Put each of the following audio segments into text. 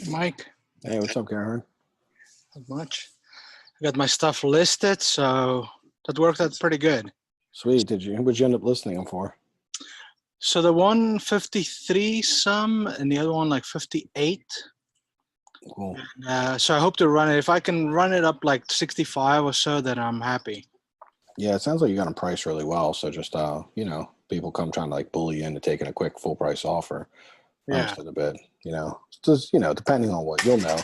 Mike, Hey, what's up, Karen? not much. I got my stuff listed, so that worked out pretty good. Sweet. What'd you end up listening them for? So the one 53 some and the other one like 58. Cool. So I hope to run it. If I can run it up like 65 or so, then I'm happy. Yeah, it sounds like you got them priced really well. So just people come trying to like bully you into taking a quick full price offer Yeah. to the bid. Just depending on what you'll know.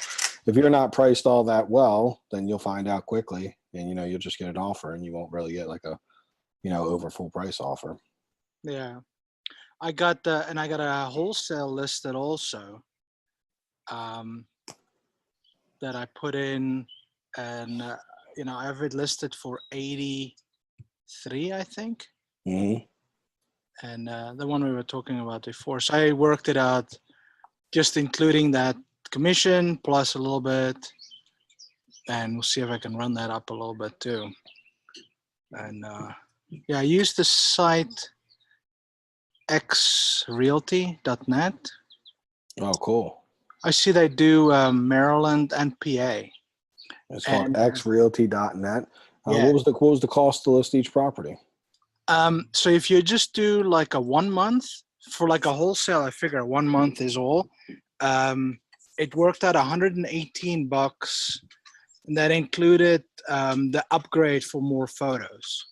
If you're not priced all that well, then you'll find out quickly, and you'll just get an offer, and you won't really get like a over full price offer. Yeah. I got a wholesale listed also. That I put in, and I have it listed for 83, I think. Mm-hmm. And the one we were talking about before. So I worked it out, just including that commission plus a little bit, and we'll see if I can run that up a little bit too. And I use the site xrealty.net. Oh, cool. I see they do Maryland and PA. It's called xrealty.net. Yeah. What was the cost to list each property? So if you just do like a 1 month for like a wholesale, I figure 1 month is all. It worked out $118, and that included the upgrade for more photos.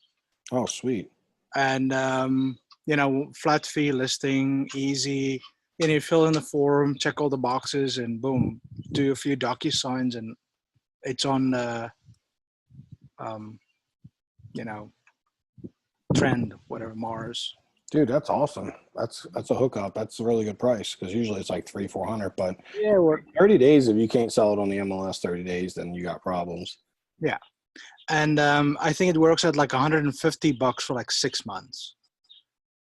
Oh, sweet. And flat fee listing, easy. You fill in the form, check all the boxes, and boom, do a few DocuSigns, and it's on the Trend, whatever, Mars. Dude, that's awesome. That's a hookup. That's a really good price, because usually it's like $300-$400. But Yeah, 30 days, if you can't sell it on the MLS 30 days, then you got problems. Yeah, and I think it works at like $150 for like 6 months.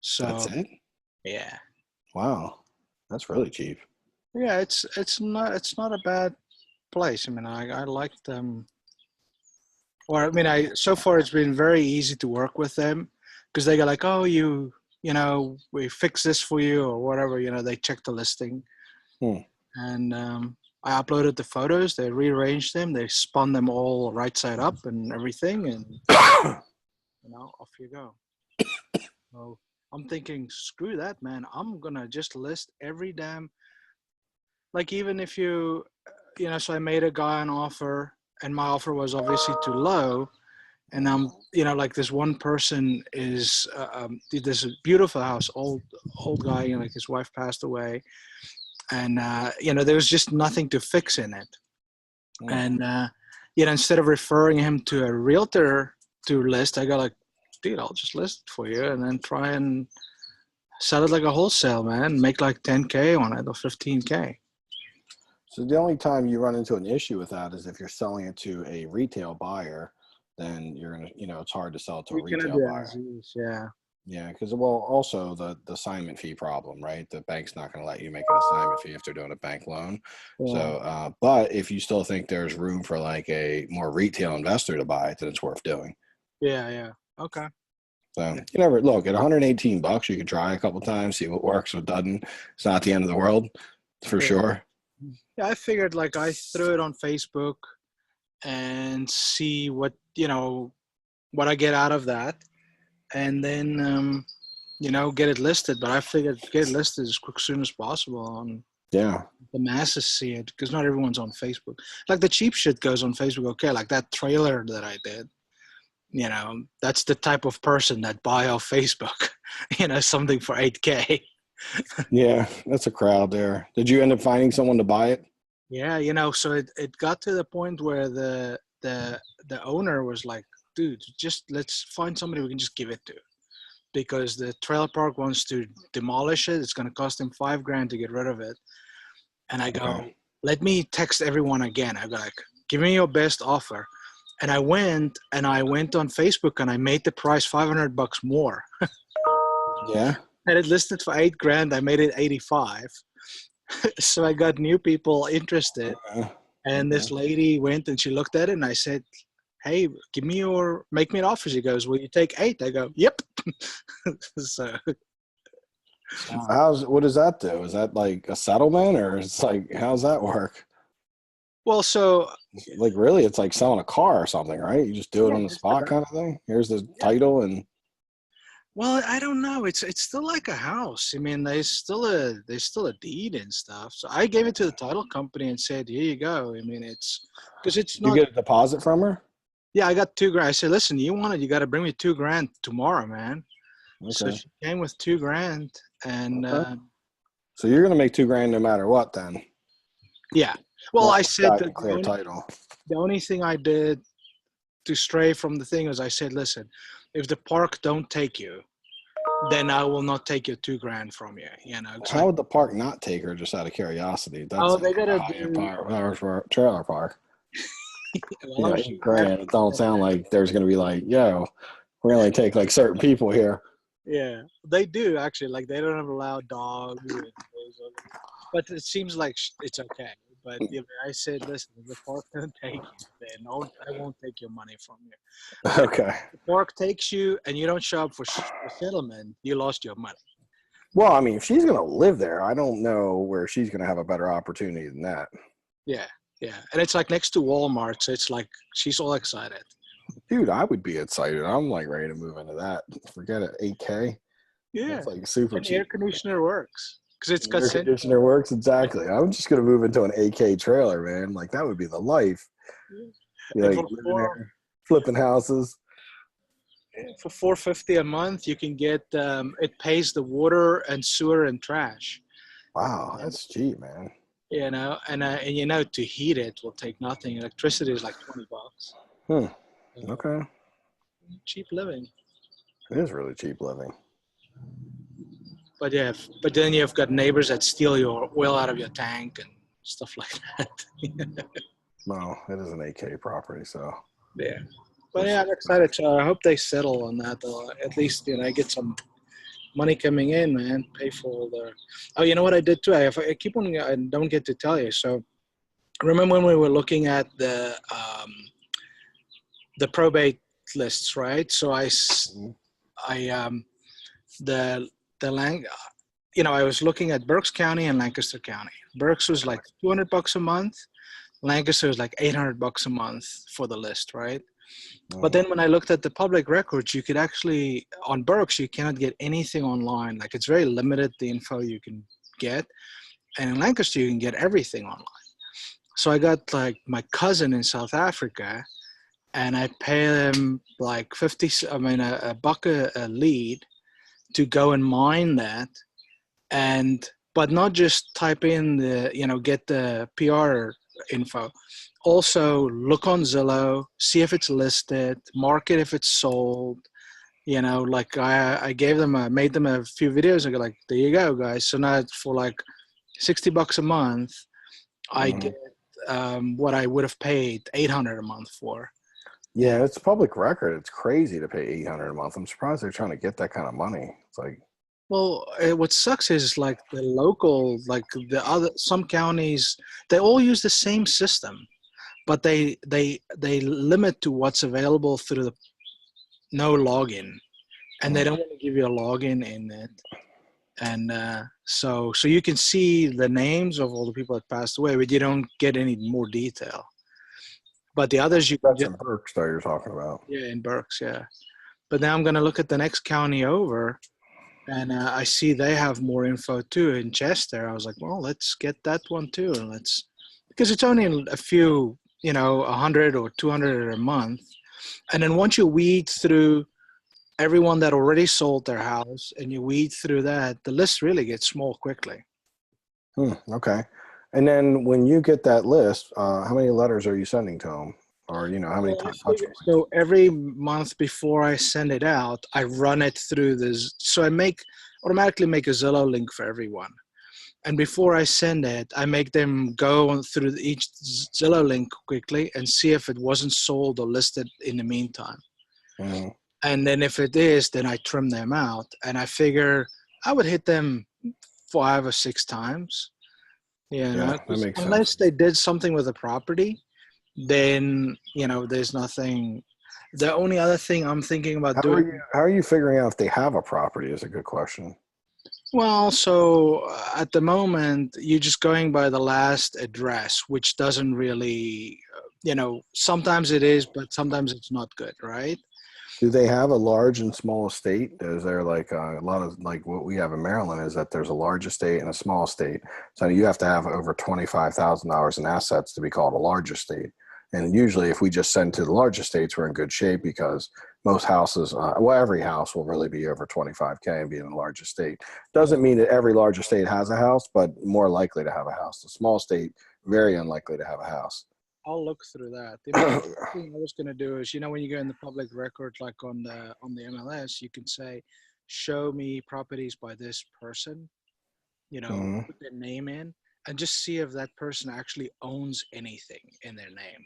So that's it. Yeah. Wow, that's really cheap. Yeah, it's not a bad place. I mean, I like them. Or I mean, so far it's been very easy to work with them, because they go like, oh, we fix this for you or whatever. They check the listing, and I uploaded the photos. They rearranged them. They spun them all right side up and everything, and off you go. So I'm thinking, screw that, man. I'm gonna just list every damn. Like, even if so I made a guy an offer, and my offer was obviously too low. And like, this one person is this beautiful house, old guy, like his wife passed away, and there was just nothing to fix in it. And instead of referring him to a realtor to list, I got like, dude, I'll just list it for you, and then try and sell it like a wholesale, man. Make like 10K on it or 15K. So the only time you run into an issue with that is if you're selling it to a retail buyer. Then you're gonna, it's hard to sell it to a retail buyer. Yeah. Yeah, because also the assignment fee problem, right? The bank's not going to let you make an assignment fee if they're doing a bank loan. Yeah. So, but if you still think there's room for like a more retail investor to buy it, then it's worth doing. Yeah. Okay. So you never look at $118. You could try a couple times, see what works, what doesn't. It's not the end of the world, for sure. Yeah, I figured like I threw it on Facebook and see what I get out of that, and then get it listed. But I figured get it listed as soon as possible on the masses see it, because not everyone's on Facebook. Like the cheap shit goes on Facebook, okay, like that trailer that I did, that's the type of person that buy off Facebook something for 8K. Yeah, that's a crowd there. Did you end up finding someone to buy it? Yeah, so it got to the point where the owner was like, dude, just let's find somebody we can just give it to, because the trailer park wants to demolish it. It's going to cost him $5,000 to get rid of it. And I go, let me text everyone again. I go like, give me your best offer. And I went on Facebook and I made the price $500 more. Yeah. And it listed for $8,000. I made it 85. So I got new people interested. And this lady went and she looked at it, and I said, hey, make me an offer. She goes, will you take 8? I go, yep. So So what does that do? Is that like a settlement, or it's like, how's that work? Well, so Like, really, it's like selling a car or something, right? You just do it yeah, on the just spot about. kind of thing. Here's the Yeah. title, and Well, I don't know. It's still like a house. I mean, there's still a deed and stuff. So I gave it to the title company and said, "Here you go." I mean, it's because it's you not. get a deposit from her. Yeah, I got 2 grand. I said, "Listen, you want it? You got to bring me 2 grand tomorrow, man." So Okay. she came with 2 grand, and Okay. So you're gonna make 2 grand no matter what, then. yeah. As Well, long I as you said got that a clear title. the only thing I did to stray from the thing is I said, "Listen, if the park don't take you, then I will not take your 2 grand from you." You know, it's How like, would the park not take her just out of curiosity? That oh, sounds they like gotta a high-end do. park, or trailer park. Well, You know, I'm sure 8 grand. It don't sound like there's gonna be like, yo, we're gonna take like certain people here. yeah, they do actually. Like they don't allow dogs, but it seems like it's okay. But I said, listen, if the park doesn't take you, then I won't take your money from you. But if Okay. the park takes you and you don't show up for settlement, you lost your money. Well, I mean, if she's gonna live there, I don't know where she's gonna have a better opportunity than that. Yeah, yeah, and it's like next to Walmart, so it's like she's all excited. Dude, I would be excited. I'm like ready to move into that. Forget it. 8K. Yeah, That's like super and the air cheap. conditioner works because it's The got air central. conditioner works exactly. I'm just gonna move into an 8K trailer, man. Like that would be the life. Be And like living there, flipping houses. for 450 a month, you can get it pays the water and sewer and trash. Wow, And that's cheap, man. and to heat it will take nothing. Electricity is like $20. Hmm. So Okay. cheap living. It is really cheap living. But yeah, but then you've got neighbors that steal your oil out of your tank and stuff like that. Well, it is an 8K property, so Yeah. But there's yeah, I'm excited. So I hope they settle on that. At least get some money coming in, man. Pay for all the. Oh, you know what I did too? I keep on. I don't get to tell you. So remember when we were looking at the probate lists, right? So I the the lang. I was looking at Berks County and Lancaster County. Berks was like $200 a month. Lancaster was like $800 a month for the list, right? But then when I looked at the public records, you could actually, on Berks, you cannot get anything online. Like it's very limited, the info you can get. And in Lancaster, you can get everything online. So I got like my cousin in South Africa, and I pay them like a buck a lead to go and mine that. But not just type in get the PR info. Also look on Zillow, see if it's listed, mark it if it's sold. Like I made them a few videos and go like, there you go, guys. So now for like $60 a month, I mm-hmm. get what I would have paid 800 a month for. Yeah, it's public record. It's crazy to pay 800 a month. I'm surprised they're trying to get that kind of money. It's like, Well, what sucks is like the local, like some counties, they all use the same system, but they limit to what's available through the no login, and they don't want to give you a login in it. And so you can see the names of all the people that passed away, but you don't get any more detail. But the others you can that's just, in Berks that you're talking about. yeah, in Berks, yeah. But now I'm going to look at the next county over, and I see they have more info too in Chester. I was like, well, let's get that one too, and because it's only a few, 100 or 200 a month, and then once you weed through everyone that already sold their house and you weed through that, the list really gets small quickly. Okay. And then when you get that list, how many letters are you sending to them? Or, how many touch points? So every month before I send it out, I run it through this. So I automatically make a Zillow link for everyone. And before I send it, I make them go through each Zillow link quickly and see if it wasn't sold or listed in the meantime. Mm-hmm. And then if it is, then I trim them out. And I figure I would hit them 5 or 6 times. Yeah, that makes Unless sense. they did something with the property, then there's nothing. The only other thing I'm thinking about How are doing. you how are you figuring out if they have a property is a good question. Well, so at the moment, you're just going by the last address, which doesn't really, sometimes it is, but sometimes it's not good, right? Do they have a large and small estate? Is there like a lot of like what we have in Maryland is that there's a large estate and a small estate. So you have to have over $25,000 in assets to be called a large estate. And usually, if we just send to the large estates, we're in good shape because most houses, well, every house will really be over 25K and be in a large estate. Yeah, Doesn't mean that every large estate has a house, but more likely to have a house. The small estate, very unlikely to have a house. I'll look through that. I mean, the thing I was going to do is, when you go in the public record, like on the MLS, you can say, "Show me properties by this person." Mhm. Put their name in, and just see if that person actually owns anything in their name.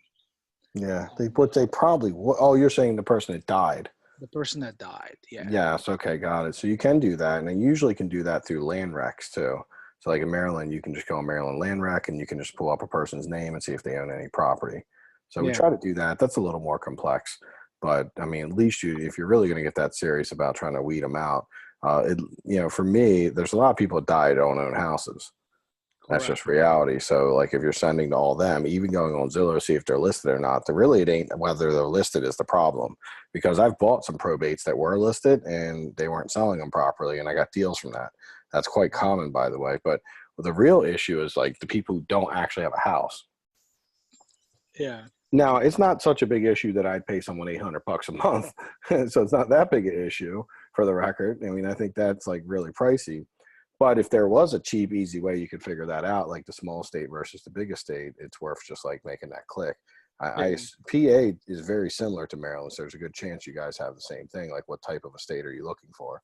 Yeah, they Um, what they probably. Oh, you're saying the person that died. the person that died, yeah, Yes, okay, got it. So you can do that, and they usually can do that through land recs too. So like in Maryland, you can just go on Maryland Land Rec, and you can just pull up a person's name and see if they own any property. So we yeah, try to do that. That's a little more complex, but I mean, at least if you're really going to get that serious about trying to weed them out, for me, there's a lot of people that die that don't own houses. That's correct. just reality. So, like, if you're sending to all them, even going on Zillow, see if they're listed or not, really it ain't whether they're listed is the problem. Because I've bought some probates that were listed and they weren't selling them properly, and I got deals from that. That's quite common, by the way. But the real issue is like the people who don't actually have a house. Yeah, Now, it's not such a big issue that I'd pay someone $800 a month, so it's not that big an issue. For the record, I mean, I think that's like really pricey. But if there was a cheap, easy way you could figure that out, like the small state versus the big estate, it's worth just like making that click. yeah, PA is very similar to Maryland, so there's a good chance you guys have the same thing. Like, what type of a state are you looking for?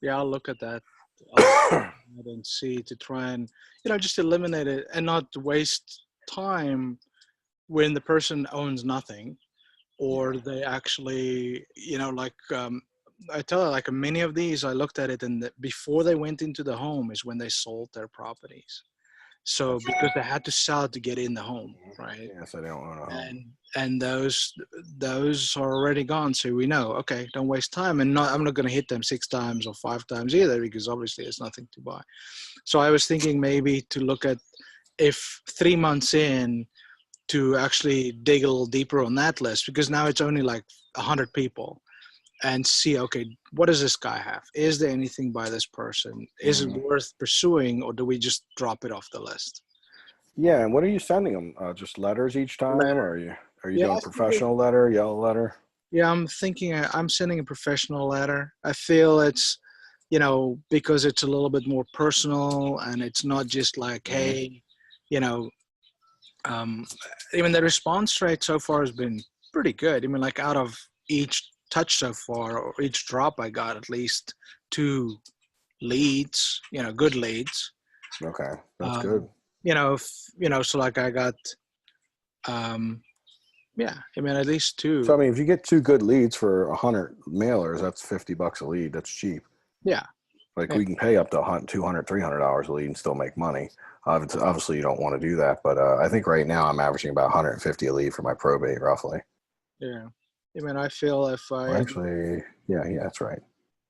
yeah. I'll look at that. I'll look at it and see to try and just eliminate it and not waste time when the person owns nothing or Yeah. they actually, like I tell her, like many of these, I looked at it and before they went into the home is when they sold their properties. So That's because true. they had to sell it to get in the home, right? Yeah, so they don't own a home. And those are already gone. So we know, okay, don't waste time. And I'm not going to hit them 6 times or 5 times either because obviously there's nothing to buy. So I was thinking maybe to look at if 3 months in to actually dig a little deeper on that list because now it's only like 100 people and see, okay, what does this guy have? Is there anything by this person? Is it Mhm. worth pursuing or do we just drop it off the list? Yeah, and what are you sending them? Just letters each time, or are you Yeah, doing professional letter, yellow letter? yeah, I'm thinking I'm sending a professional letter. I feel it's, because it's a little bit more personal and it's not just like, Mhm. hey, you know, um, even the response rate so far has been pretty good. I mean, like out of each touch so far or each drop, I got at least 2 leads, good leads. Okay, that's Um, good. so like I got, um, yeah, I mean, at least So I two. mean, if you get two good leads for 100 mailers, that's $50 a lead. That's cheap. Yeah. Like Yeah. we can pay up to 100, $200, $300 a lead and still make money. Obviously, you don't want to do that, but I think right now I'm averaging about 150 a lead for my probate, roughly. Yeah. I mean, I feel Or actually, yeah, that's right.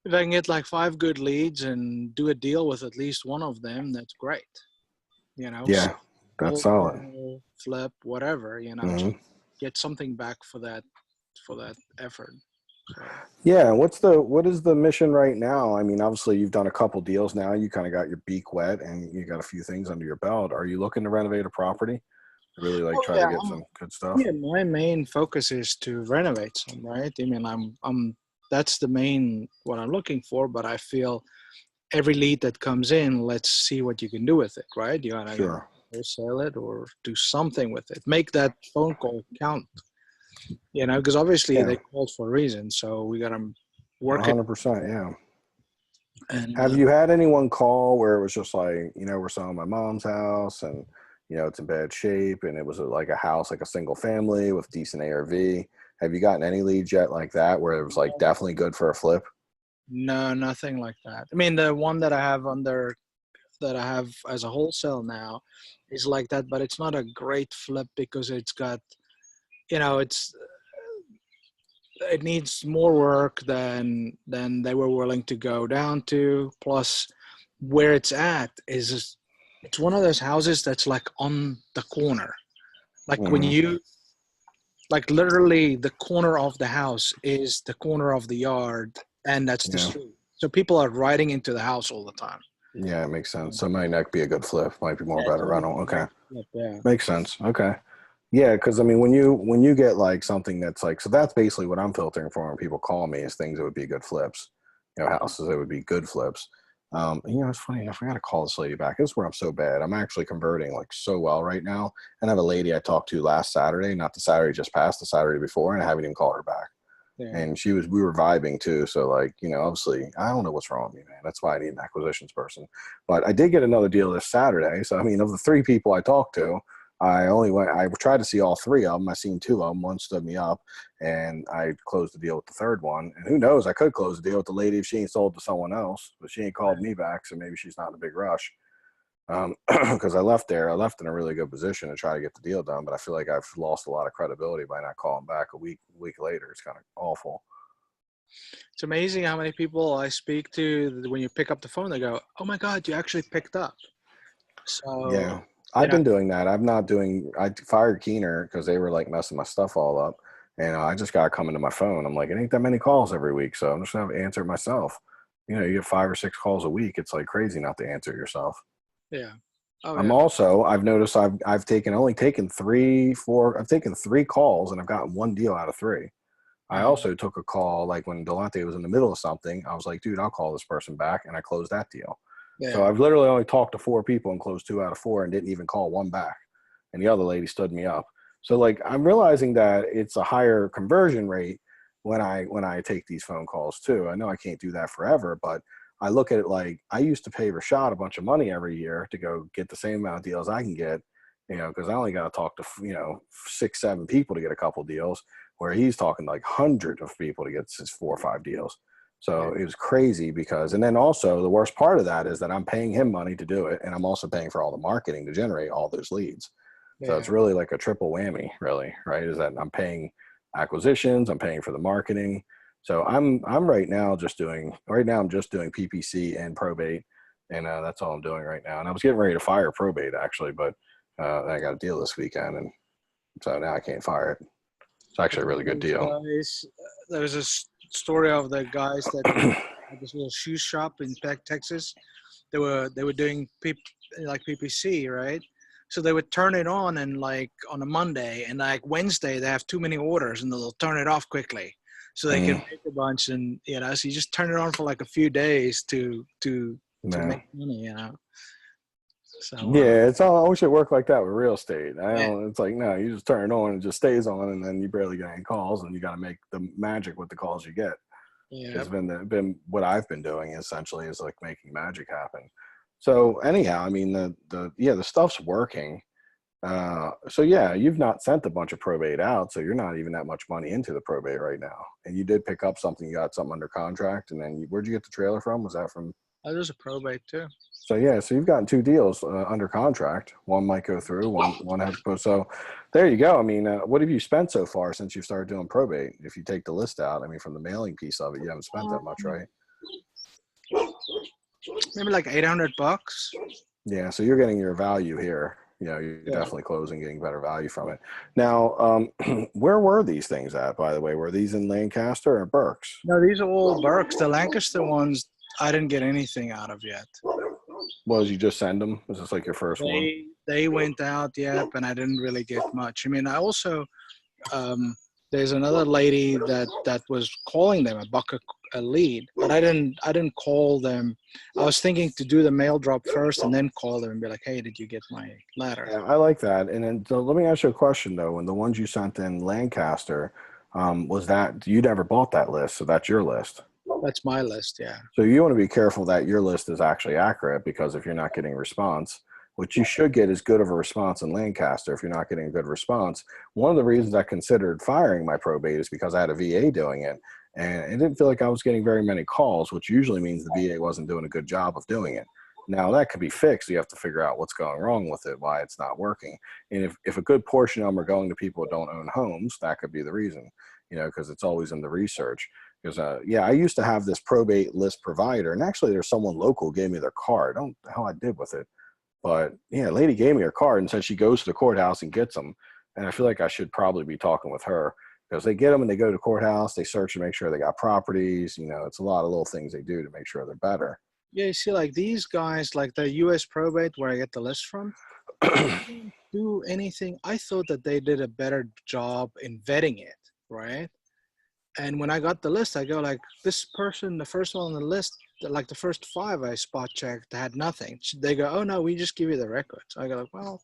if I can get like 5 good leads and do a deal with at least one of them, that's great. Yeah, that's solid. Wholesale, flip, whatever, just Hmm. get something back for that effort. So Yeah, what is the mission right now? I mean, obviously you've done a couple deals now. You kind of got your beak wet and you got a few things under your belt. Are you looking to renovate a property? Really like oh try to yeah, get some good stuff? yeah, my main focus is to renovate some, right? I mean, I'm that's the main what I'm looking for, but I feel every lead that comes in, let's see what you can do with it, right? You wanna Sure. wholesale it or do something with it. Make that phone call count, because obviously Yeah, they called for a reason, so we gotta work it. 100%. Yeah. And Have you had anyone call where it was just like, we're selling my mom's house and, it's in bad shape and it was like a house, like a single family with decent ARV? Have you gotten any leads yet like that where it was like definitely good for a flip? no, nothing like that. I mean, the one that I have as a wholesale now is like that, but it's not a great flip because it's got, it needs more work than they were willing to go down to. Plus, where it's at is it's one of those houses that's like on the corner. Like when Hmm. you like literally the corner of the house is the corner of the yard and that's the Yeah. street. So people are riding into the house all the time. Yeah, it makes sense. So it might not be a good flip. Might be more Yeah, about it's a always rental. a Okay. great flip, yeah. Makes sense. Okay. Yeah, because I mean, when you get like something that's like, so that's basically what I'm filtering for when people call me is things that would be good flips, you know, houses that would be good flips. You know, it's funny. I forgot to call this lady back. This is where I'm so bad. I'm actually converting like so well right now, and I have a lady I talked to last Saturday, not the Saturday just passed, the Saturday before, and I haven't even called her back. Yeah. And we were vibing too. So like, you know, obviously I don't know what's wrong with me, man. That's why I need an acquisitions person. But I did get another deal this Saturday. So I mean, of the three people I talked to, I tried to see all three of them. I seen two of them. One stood me up and I closed the deal with the third one. And who knows, I could close the deal with the lady if she ain't sold to someone else, but she ain't called me back. So maybe she's not in a big rush. Because I left in a really good position to try to get the deal done, but I feel like I've lost a lot of credibility by not calling back a week later. It's kind of awful. It's amazing how many people I speak to when you pick up the phone, they go, "Oh my God, you actually picked up." So, Yeah, you I've know, been doing that. I'm not doing. I fired Keener because they were like messing my stuff all up, and I just got to come into my phone. I'm like, it ain't that many calls every week, so I'm just gonna have to answer it myself. You know, you get 5 or 6 calls a week. It's like crazy not to answer it yourself. yeah. Oh I'm yeah. also. I've noticed I've taken 3, 4. I've taken 3 calls and I've gotten one deal out of 3. I Mhm. also took a call like when Delonte was in the middle of something. I was like, dude, I'll call this person back, and I closed that deal. So Yeah. I've literally only talked to 4 people and closed 2 out of 4 and didn't even call one back. And the other lady stood me up. So like I'm realizing that it's a higher conversion rate when I take these phone calls too. I know I can't do that forever, but I look at it like I used to pay Rashad a bunch of money every year to go get the same amount of deals I can get, you know, because I only got to talk to 6, 7 people to get a couple deals, where he's talking like hundreds of people to get his 4 or 5 deals. Yeah. So it was crazy because, and then also the worst part of that is that I'm paying him money to do it, and I'm also paying for all the marketing to generate all those leads. So it's Yeah. really like a triple whammy, really, right? Is that I'm paying acquisitions, I'm paying for the marketing. So I'm right now I'm just doing PPC and probate, and that's all I'm doing right now. And I was getting ready to fire probate actually, but I got a deal this weekend, and so now I can't fire it. It's actually a really good Those deal. guys, there was a story of the guys that had this little shoe shop in Texas. They were doing like PPC, right? So they would turn it on and like on a Monday and like Wednesday they have too many orders and they'll turn it off quickly so they can Mm, make a bunch and so you just turn it on for like a few days to no. make money, you know. So Yeah, it's all. I wish it worked like that with real estate. I yeah, don't. It's like no, you just turn it on and it just stays on, and then you barely get any calls, and you got to make the magic with the calls you get. yeah, It's been what I've been doing essentially is like making magic happen. So anyhow, I mean the stuff's working. So yeah, you've not sent a bunch of probate out, so you're not even that much money into the probate right now. And you did pick up something. You got something under contract, and then where'd you get the trailer from? Was that from? there's a probate too. So yeah, so you've gotten 2 deals under contract. One might go through. One has to go. So there you go. I mean, what have you spent so far since you started doing probate? If you take the list out, I mean, from the mailing piece of it, you haven't spent that much, right? Maybe like $800. Yeah. So you're getting your value here. You know, you're Yeah. definitely closing, getting better value from it. Now, where were these things at, by the way? Were these in Lancaster or Berks? No, these are all Burks. The Lancaster ones, I didn't get anything out of yet. Well, did you just send them? Was this like your first one? They went out, yep, and I didn't really get much. I mean, I also there's another lady that was calling them a lead, but I didn't call them. I was thinking to do the mail drop first and then call them and be like, hey, did you get my letter? Yeah, I like that. And then so let me ask you a question though. When the ones you sent in Lancaster, was that you never bought that list, so that's your list. That's my list, yeah. So you want to be careful that your list is actually accurate, because if you're not getting response, what you should get is good of a response in Lancaster. If you're not getting a good response, one of the reasons I considered firing my probate is because I had a VA doing it, and it didn't feel like I was getting very many calls, which usually means the VA wasn't doing a good job of doing it. Now that could be fixed. You have to figure out what's going wrong with it, why it's not working. And if a good portion of them are going to people who don't own homes, that could be the reason, you know, because it's always in the research. Because yeah, I used to have this probate list provider, and actually there's someone local gave me their card. I don't know how I did with it, but yeah, a lady gave me her card and said she goes to the courthouse and gets them. And I feel like I should probably be talking with her, because they get them and they go to the courthouse, they search to make sure they got properties. You know, it's a lot of little things they do to make sure they're better. Yeah, you see, like these guys, like the U.S. probate, where I get the list from, didn't do anything. I thought that they did a better job in vetting it, right? And when I got the list, I go like, this person, the first one on the list, like the first five I spot checked had nothing. They go, oh no, we just give you the records. I go like, well,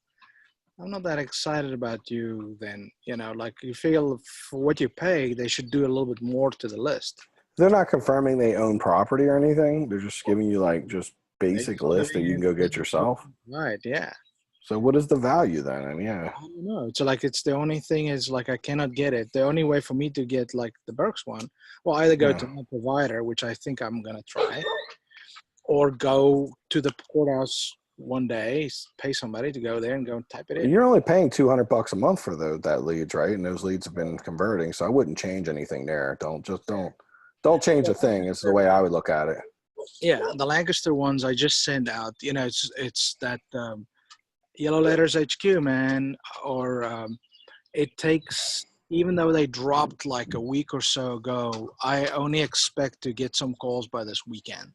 I'm not that excited about you then. You know, like you feel for what you pay, they should do a little bit more to the list. They're not confirming they own property or anything. They're just giving you like just They basic just list giving that you you can go get yourself. right, yeah. So what is the value then? I mean, yeah. I don't know. It's like it's the only thing is like I cannot get it. The only way for me to get like the Berks one, well, either go Yeah. to my provider, which I think I'm gonna try, or go to the courthouse one day, pay somebody to go there and go and type it in. You're only paying $200 a month for that leads, right? And those leads have been converting, so I wouldn't change anything there. Don't change a thing. Is the way I would look at it. Yeah, the Lancaster ones I just send out. You know, it's that Yellow Letters HQ, man. Or it takes, even though they dropped like a week or so ago, I only expect to get some calls by this weekend.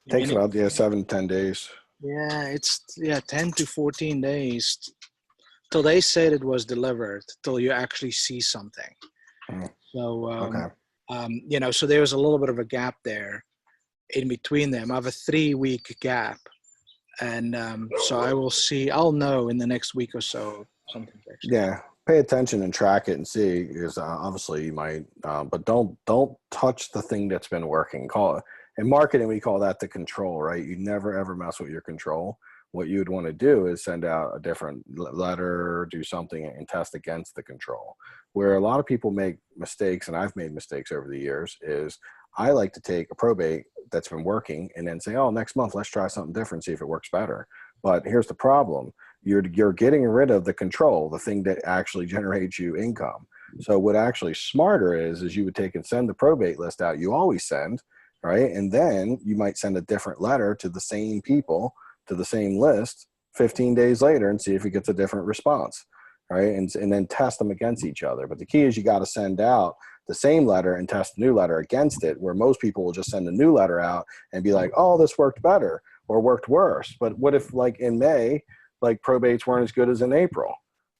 Takes about 7-10 days. Yeah, it's 10 to 14 days till they said it was delivered, till you actually see something. So, Okay. you know, so there was a little bit of a gap there in between them. I have a 3-week gap. And so I'll know in the next week or so something. Yeah. Pay attention and track it and see, because obviously you might, but don't touch the thing that's been working. Call it, in marketing, we call that the control, right? You never ever mess with your control. What you would want to do is send out a different letter, do something and test against the control. Where a lot of people make mistakes, and I've made mistakes over the years, is I like to take a probate that's been working and then say, oh, next month, let's try something different, see if it works better. But here's the problem. You're getting rid of the control, the thing that actually generates you income. So what actually smarter is you would take and send the probate list out. You always send, right? And then you might send a different letter to the same people, to the same list 15 days later and see if it gets a different response, right? And then test them against each other. But the key is you got to send out the same letter and test a new letter against it, where most people will just send a new letter out and be like, oh, this worked better or worked worse. But what if like in May, like probates weren't as good as in April,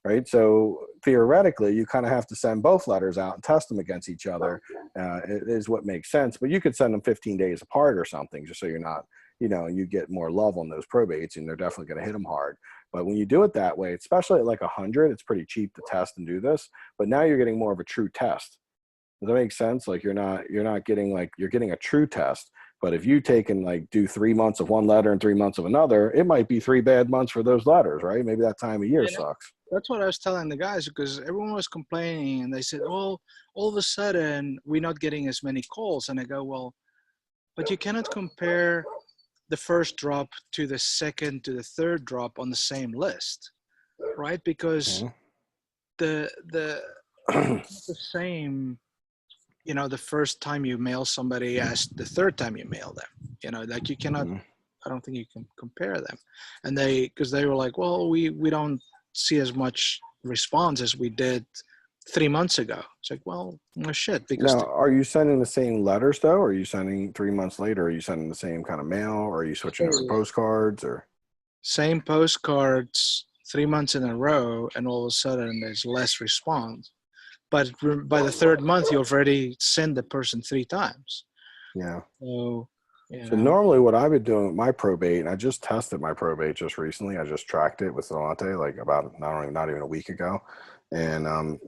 right? So theoretically, you kind of have to send both letters out and test them against each other. It is what makes sense. But you could send them 15 days apart or something, just so you're not, you know, you get more love on those probates, and they're definitely going to hit them hard. But when you do it that way, especially at like 100, it's pretty cheap to test and do this. But now you're getting more of a true test. Does that make sense? Like you're not getting like, you're getting a true test. But if you take and like do 3 months of one letter and 3 months of another, it might be 3 bad months for those letters, right? Maybe that time of year sucks. That's what I was telling the guys, because everyone was complaining and they said, well, all of a sudden we're not getting as many calls. And I go, well, but you cannot compare the first drop to the second to the third drop on the same list, right? Because the same, you know, the first time you mail somebody as the third time you mail them, you know, like you cannot, I don't think you can compare them. And because they were like, well, we don't see as much response as we did 3 months ago. It's like, well, no shit. Because now, are you sending the same letters though? Or are you sending 3 months later? Are you sending the same kind of mail? Or are you switching over postcards? Or same postcards 3 months in a row, and all of a sudden there's less response. But by the third month, you've already sent the person 3 times. Yeah. So normally what I've been doing with my probate, and I just tested my probate just recently. I just tracked it with Delante like about not even a week ago. And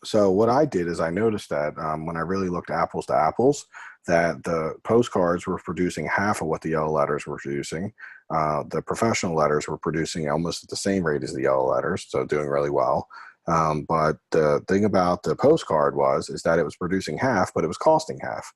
so what I did is I noticed that when I really looked apples to apples, that the postcards were producing half of what the yellow letters were producing. The professional letters were producing almost at the same rate as the yellow letters, so doing really well. But the thing about the postcard is that it was producing half, but it was costing half.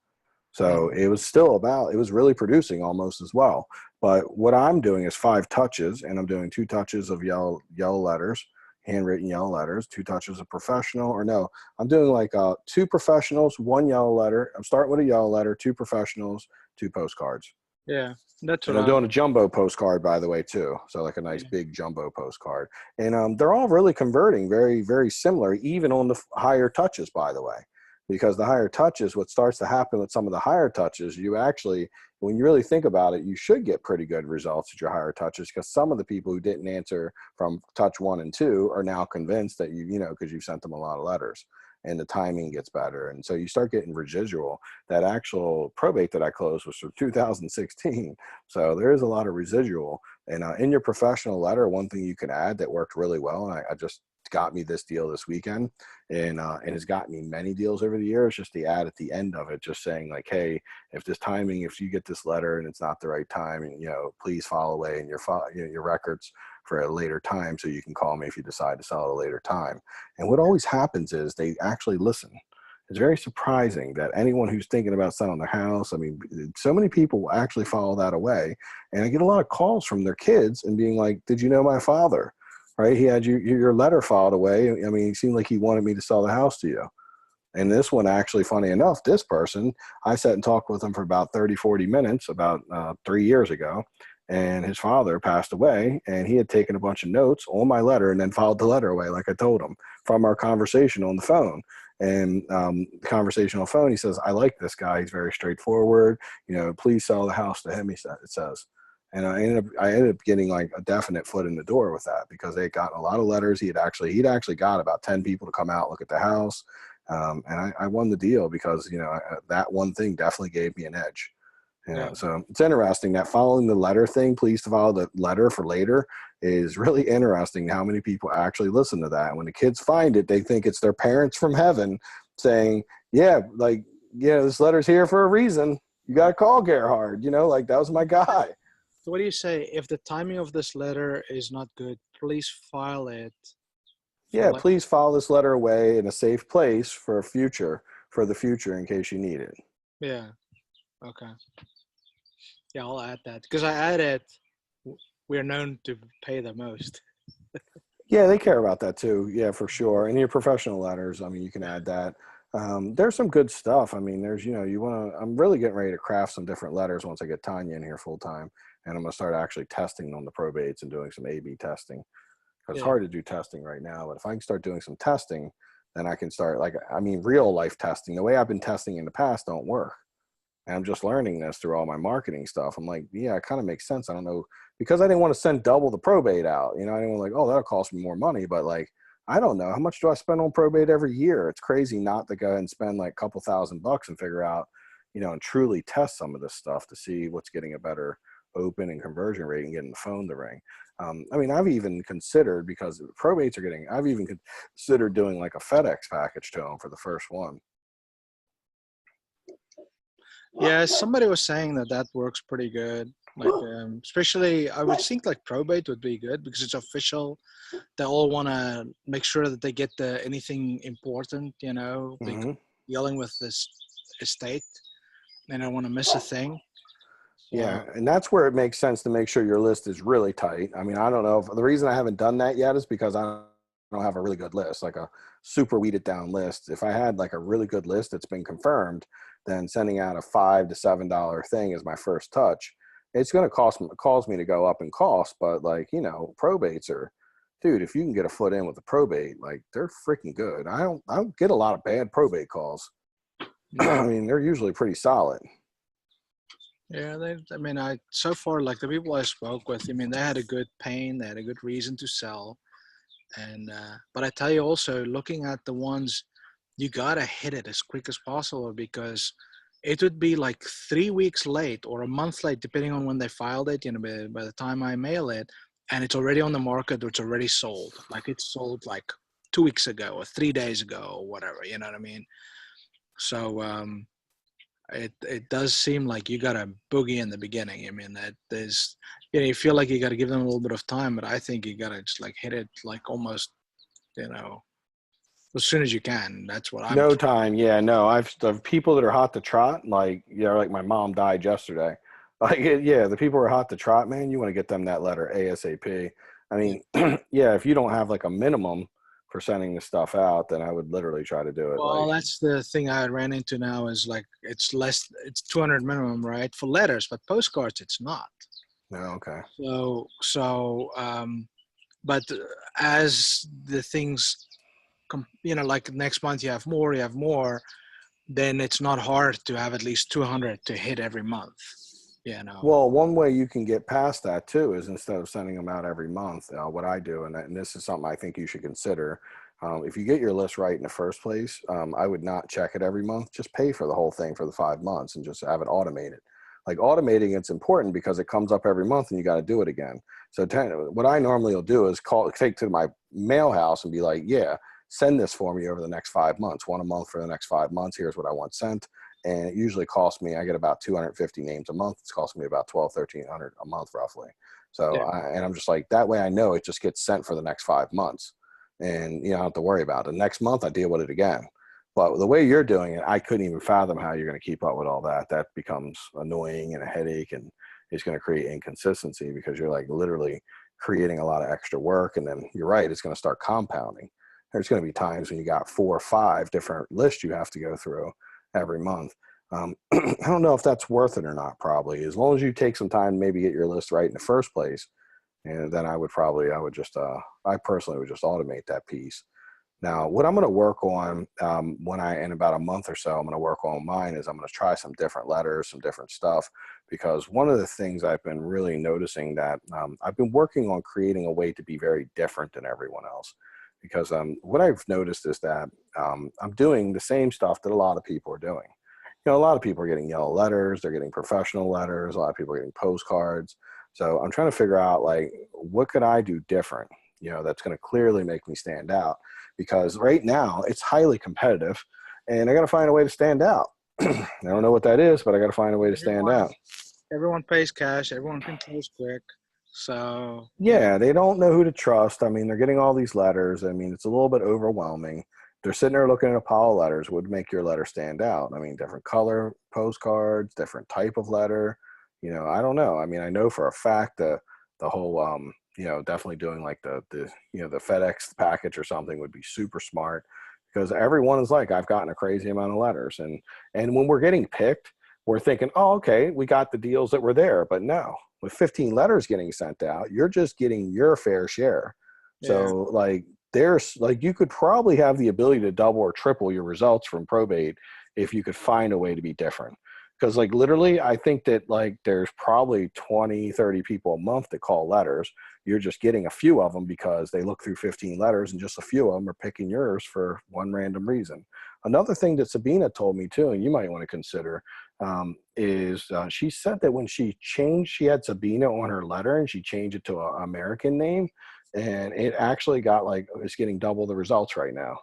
So it was still it was really producing almost as well. But what I'm doing is 5 touches, and I'm doing 2 touches of yellow letters handwritten yellow letters, 2 touches of professional, or no, I'm doing like 2 professionals, 1 yellow letter. I'm starting with a yellow letter, 2 professionals, 2 postcards. Yeah, that's And what I'm I. doing a jumbo postcard, by the way, too. So like a nice Yeah. big jumbo postcard. And they're all really converting very, very similar, even on the higher touches, by the way. Because the higher touches, what starts to happen with some of the higher touches, you actually, when you really think about it, you should get pretty good results at your higher touches, because some of the people who didn't answer from touch 1 and 2 are now convinced that you know, because you've sent them a lot of letters, and the timing gets better. And so you start getting residual. That actual probate that I closed was from 2016. So there is a lot of residual. And in your professional letter, one thing you can add that worked really well, and I just got me this deal this weekend, and has gotten me many deals over the years, just the ad at the end of it, just saying like, hey, if this timing, if you get this letter and it's not the right time, and you know, please file away in your your records for a later time, so you can call me if you decide to sell at a later time. And what always happens is they actually listen. It's very surprising that anyone who's thinking about selling their house, I mean, so many people will actually file that away. And I get a lot of calls from their kids and being like, did you know my father? Right? He had your letter filed away. I mean, it seemed like he wanted me to sell the house to you. And this one, actually, funny enough, this person, I sat and talked with him for about 30, 40 minutes about 3 years ago. And his father passed away, and he had taken a bunch of notes on my letter and then filed the letter away, like I told him, from our conversation on the phone. And the conversation on the phone, he says, I like this guy. He's very straightforward. You know, please sell the house to him, he said, it says. And I ended up getting like a definite foot in the door with that, because they had gotten a lot of letters. He'd actually got about 10 people to come out, look at the house. And I won the deal because, you know, that one thing definitely gave me an edge. You know, Yeah. so it's interesting that following the letter thing, please to follow the letter for later, is really interesting how many people actually listen to that. And when the kids find it, they think it's their parents from heaven saying, yeah, like, yeah, this letter's here for a reason. You got to call Gerhard, you know, like that was my guy. So what do you say if the timing of this letter is not good? Please file it for Yeah, like. please file this letter away in a safe place for the future in case you need it. Yeah. Okay. Yeah, I'll add that because I added. We're known to pay the most. Yeah, they care about that too. Yeah, for sure. And your professional letters, I mean, you can add that. There's some good stuff. I mean, there's, you know, I'm really getting ready to craft some different letters once I get Tanya in here full time. And I'm going to start actually testing on the probates and doing some A/B testing. Because it's Yeah. hard to do testing right now. But if I can start doing some testing, then I can start, like, I mean, real life testing. The way I've been testing in the past don't work. And I'm just learning this through all my marketing stuff. I'm like, yeah, it kind of makes sense. I don't know, because I didn't want to send double the probate out. You know, I didn't want, like, oh, that'll cost me more money. But like, I don't know, how much do I spend on probate every year? It's crazy not to go ahead and spend like a couple $1,000 and figure out, you know, and truly test some of this stuff to see what's getting a better open and conversion rate and getting the phone to ring. I mean, I've even considered, because probates are getting, I've even considered doing like a FedEx package to them for the first one. Yeah, somebody was saying that that works pretty good. Like, especially, I would think like probate would be good because it's official. They all want to make sure that they get anything important, you know, because Mm-hmm. dealing with this estate, they don't want to miss a thing. So, Yeah, and that's where it makes sense to make sure your list is really tight. I mean, I don't know if the reason I haven't done that yet is because I don't have a really good list, like a super weeded down list. If I had like a really good list that's been confirmed, then sending out a $5 to $7 thing is my first touch. It's going to cause me to go up in cost, but like, you know, probates are, dude, if you can get a foot in with a probate, like they're freaking good. I don't get a lot of bad probate calls. yeah. I mean, they're usually pretty solid. Yeah, I mean, so far, like the people I spoke with, I mean, they had a good pain, they had a good reason to sell. And, but I tell you also, looking at the ones, you gotta hit it as quick as possible because it would be like 3 weeks late or a month late, depending on when they filed it, you know, by the time I mail it, and it's already on the market or it's already sold. Like it's sold like 2 weeks ago or 3 days ago or whatever, you know what I mean? So, it does seem like you got to boogie in the beginning. I mean, that there's, you know, you feel like you got to give them a little bit of time, but I think you got to just like hit it like almost, you know, as soon as you can. That's what I'm. No time. Yeah, no. I've the people that are hot to trot, like, you know, like my mom died yesterday. Like, yeah, the people who are hot to trot, man, you want to get them that letter ASAP. I mean, yeah, if you don't have like a minimum for sending the stuff out, then I would literally try to do it Well, like, that's the thing I ran into now is like it's 200 minimum, right? For letters, but postcards it's not. oh, okay. But as the things, like next month you have more, then it's not hard to have at least 200 to hit every month. Well, one way you can get past that too is instead of sending them out every month, what I do, and this is something I think you should consider. If you get your list right in the first place, I would not check it every month. Just pay for the whole thing for the 5 months and just have it automated. Like automating, it's important because it comes up every month and you got to do it again. So what I normally will do is take to my mail house and be like, yeah, send this for me over the next 5 months, one a month for the next 5 months. Here's what I want sent. And it usually costs me, I get about 250 names a month. It's costing me about 1,300 a month roughly. So, Yeah. and I'm just like, that way I know it just gets sent for the next 5 months and I don't have to worry about it. Next month I deal with it again. But the way you're doing it, I couldn't even fathom how you're going to keep up with all that. That becomes annoying and a headache, and it's going to create inconsistency because you're like literally creating a lot of extra work. And then you're right, it's going to start compounding. There's going to be times when you got 4 or 5 different lists you have to go through every month. I don't know if that's worth it or not, probably. As long as you take some time to maybe get your list right in the first place, and then I would just, I personally would just automate that piece. Now, what I'm going to work on in about a month or so, I'm going to work on mine is I'm going to try some different letters, some different stuff, because one of the things I've been really noticing that I've been working on creating a way to be very different than everyone else. Because what I've noticed is that I'm doing the same stuff that a lot of people are doing. A lot of people are getting yellow letters, they're getting professional letters, a lot of people are getting postcards. So I'm trying to figure out like, what could I do different, that's going to clearly make me stand out, because right now it's highly competitive and I got to find a way to stand out. I don't know what that is, but I got to find a way to stand out. Everyone pays cash. Everyone can post quick. So Yeah, they don't know who to trust. I mean, they're getting all these letters. I mean, it's a little bit overwhelming. They're sitting there looking at a pile of letters. Would make your letter stand out. I mean, different color postcards, different type of letter. I don't know. I mean, I know for a fact that the whole, definitely doing like the FedEx package or something would be super smart, because everyone is like, I've gotten a crazy amount of letters, and when we're getting picked, we're thinking, oh, okay, we got the deals that were there, but no, with 15 letters getting sent out, you're just getting your fair share. yeah, So like, there's like, you could probably have the ability to double or triple your results from probate if you could find a way to be different. Because like literally, I think that like there's probably 20, 30 people a month that call letters. You're just getting a few of them because they look through 15 letters and just a few of them are picking yours for one random reason. Another thing that Sabina told me too, and you might want to consider, is she said that when she had Sabina on her letter and she changed it to an American name, and it actually got like, it's getting double the results right now.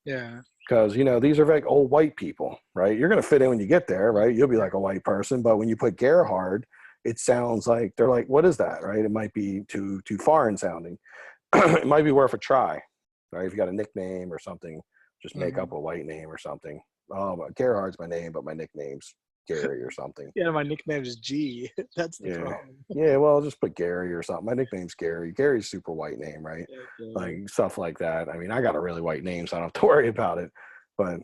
yeah, Because these are like old white people, right? You're going to fit in when you get there, right? You'll be like a white person, but when you put Gerhard, it sounds like they're like, what is that, right? It might be too foreign sounding. It might be worth a try, right? If you got a nickname or something, just make up a white name or something. Oh, Gerhard's my name, but my nickname's Gary or something. yeah. My nickname is G. That's the Yeah. problem. Yeah, well, just put Gary or something. My nickname's Gary. Gary's super white name, right? Okay. Like stuff like that. I mean, I got a really white name, so I don't have to worry about it. But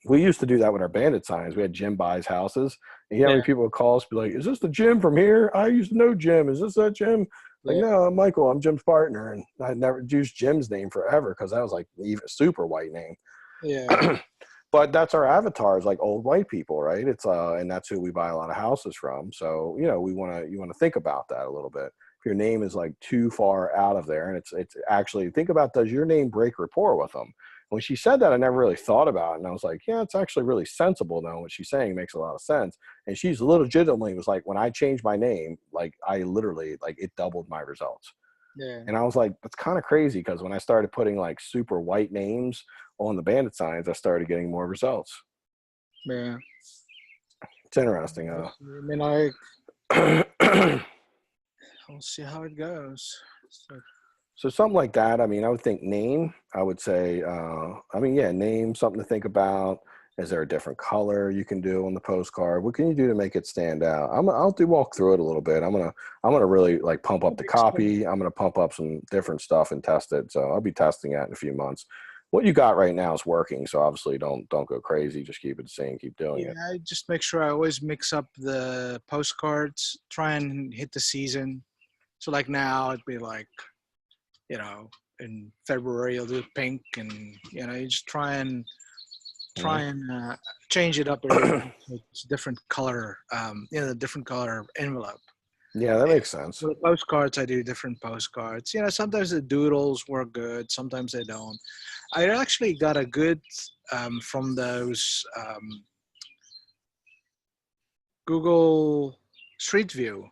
we used to do that with our bandit signs. We had Jim buys houses. And you know how Yeah, many people would call us, be like, is this the Jim from here? I used to know Jim. Is this that Jim? Like, yeah, no, I'm Michael. I'm Jim's partner. And I never used Jim's name forever because that was like even super white name. yeah, But that's our avatars, like old white people, right? It's and that's who we buy a lot of houses from. So you want to think about that a little bit. If your name is like too far out of there, and it's actually, think about, does your name break rapport with them? When she said that, I never really thought about it, and I was like, yeah, it's actually really sensible though. What she's saying makes a lot of sense. And she's legitimately was like, when I changed my name, like I literally, like, it doubled my results. yeah, And I was like, that's kind of crazy, because when I started putting like super white names on the bandit signs, I started getting more results. yeah. It's interesting. I mean, I'll see how it goes. So, So something like that. I mean, I would think name. I would say, I mean, yeah, name, something to think about. Is there a different color you can do on the postcard? What can you do to make it stand out? I'll walk through it a little bit. I'm gonna really like pump up the copy. I'm gonna pump up some different stuff and test it. So I'll be testing that in a few months. What you got right now is working. So obviously don't go crazy. Just keep it the same. Keep doing it. I just make sure I always mix up the postcards, try and hit the season. So like now it'd be like, in February you'll do pink, and you just try and change it up a little bit. It's different color, different color envelope. Yeah, that makes sense. For the postcards, I do different postcards. Sometimes the doodles work good, sometimes they don't. I actually got a good from those Google Street View.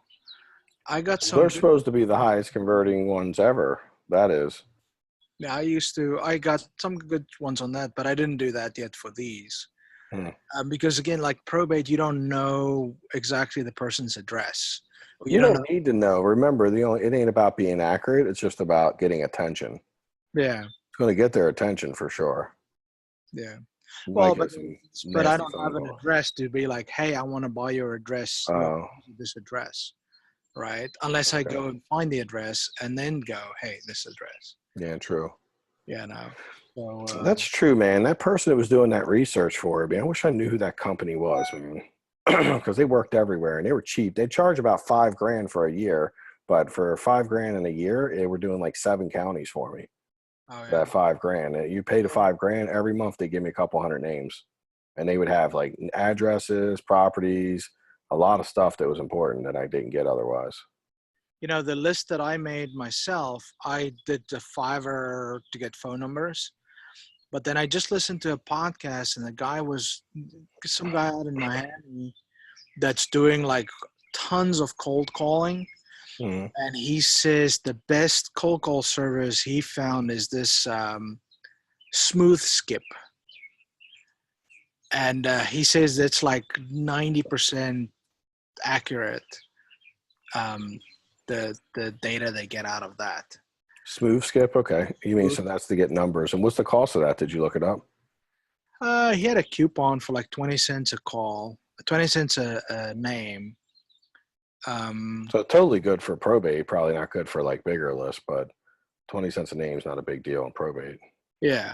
I got some. They're supposed to be the highest converting ones ever. That is. Yeah, I got some good ones on that, but I didn't do that yet for these. Because again, like probate, you don't know exactly the person's address. You don't need to know. Remember, it ain't about being accurate. It's just about getting attention. Yeah. It's going to get their attention for sure. Yeah. Well, but I don't have an calls. address to be like, hey, I want to buy your address. This address, right? Unless I go and find the address and then go, hey, this address. Yeah, true. Yeah, no. So, that's true, man. That person that was doing that research for me, I wish I knew who that company was, man. Because they worked everywhere and they were cheap. They charge about $5,000 for a year, but for $5,000 in a year, they were doing like 7 counties for me. Oh, yeah. That $5,000. You pay the $5,000 every month. They give me a couple hundred names, and they would have like addresses, properties, a lot of stuff that was important that I didn't get otherwise. The list that I made myself, I did the Fiverr to get phone numbers. But then I just listened to a podcast, and the guy was some guy out in Miami that's doing like tons of cold calling. Mm-hmm. And he says the best cold call service he found is this Smooth Skip. And he says it's like 90% accurate, the data they get out of that. Smooth Skip, okay. You mean so that's to get numbers. And what's the cost of that? Did you look it up? He had a coupon for like 20 cents a call, 20 cents a name. So totally good for probate, probably not good for like bigger lists, but 20 cents a name is not a big deal in probate. Yeah.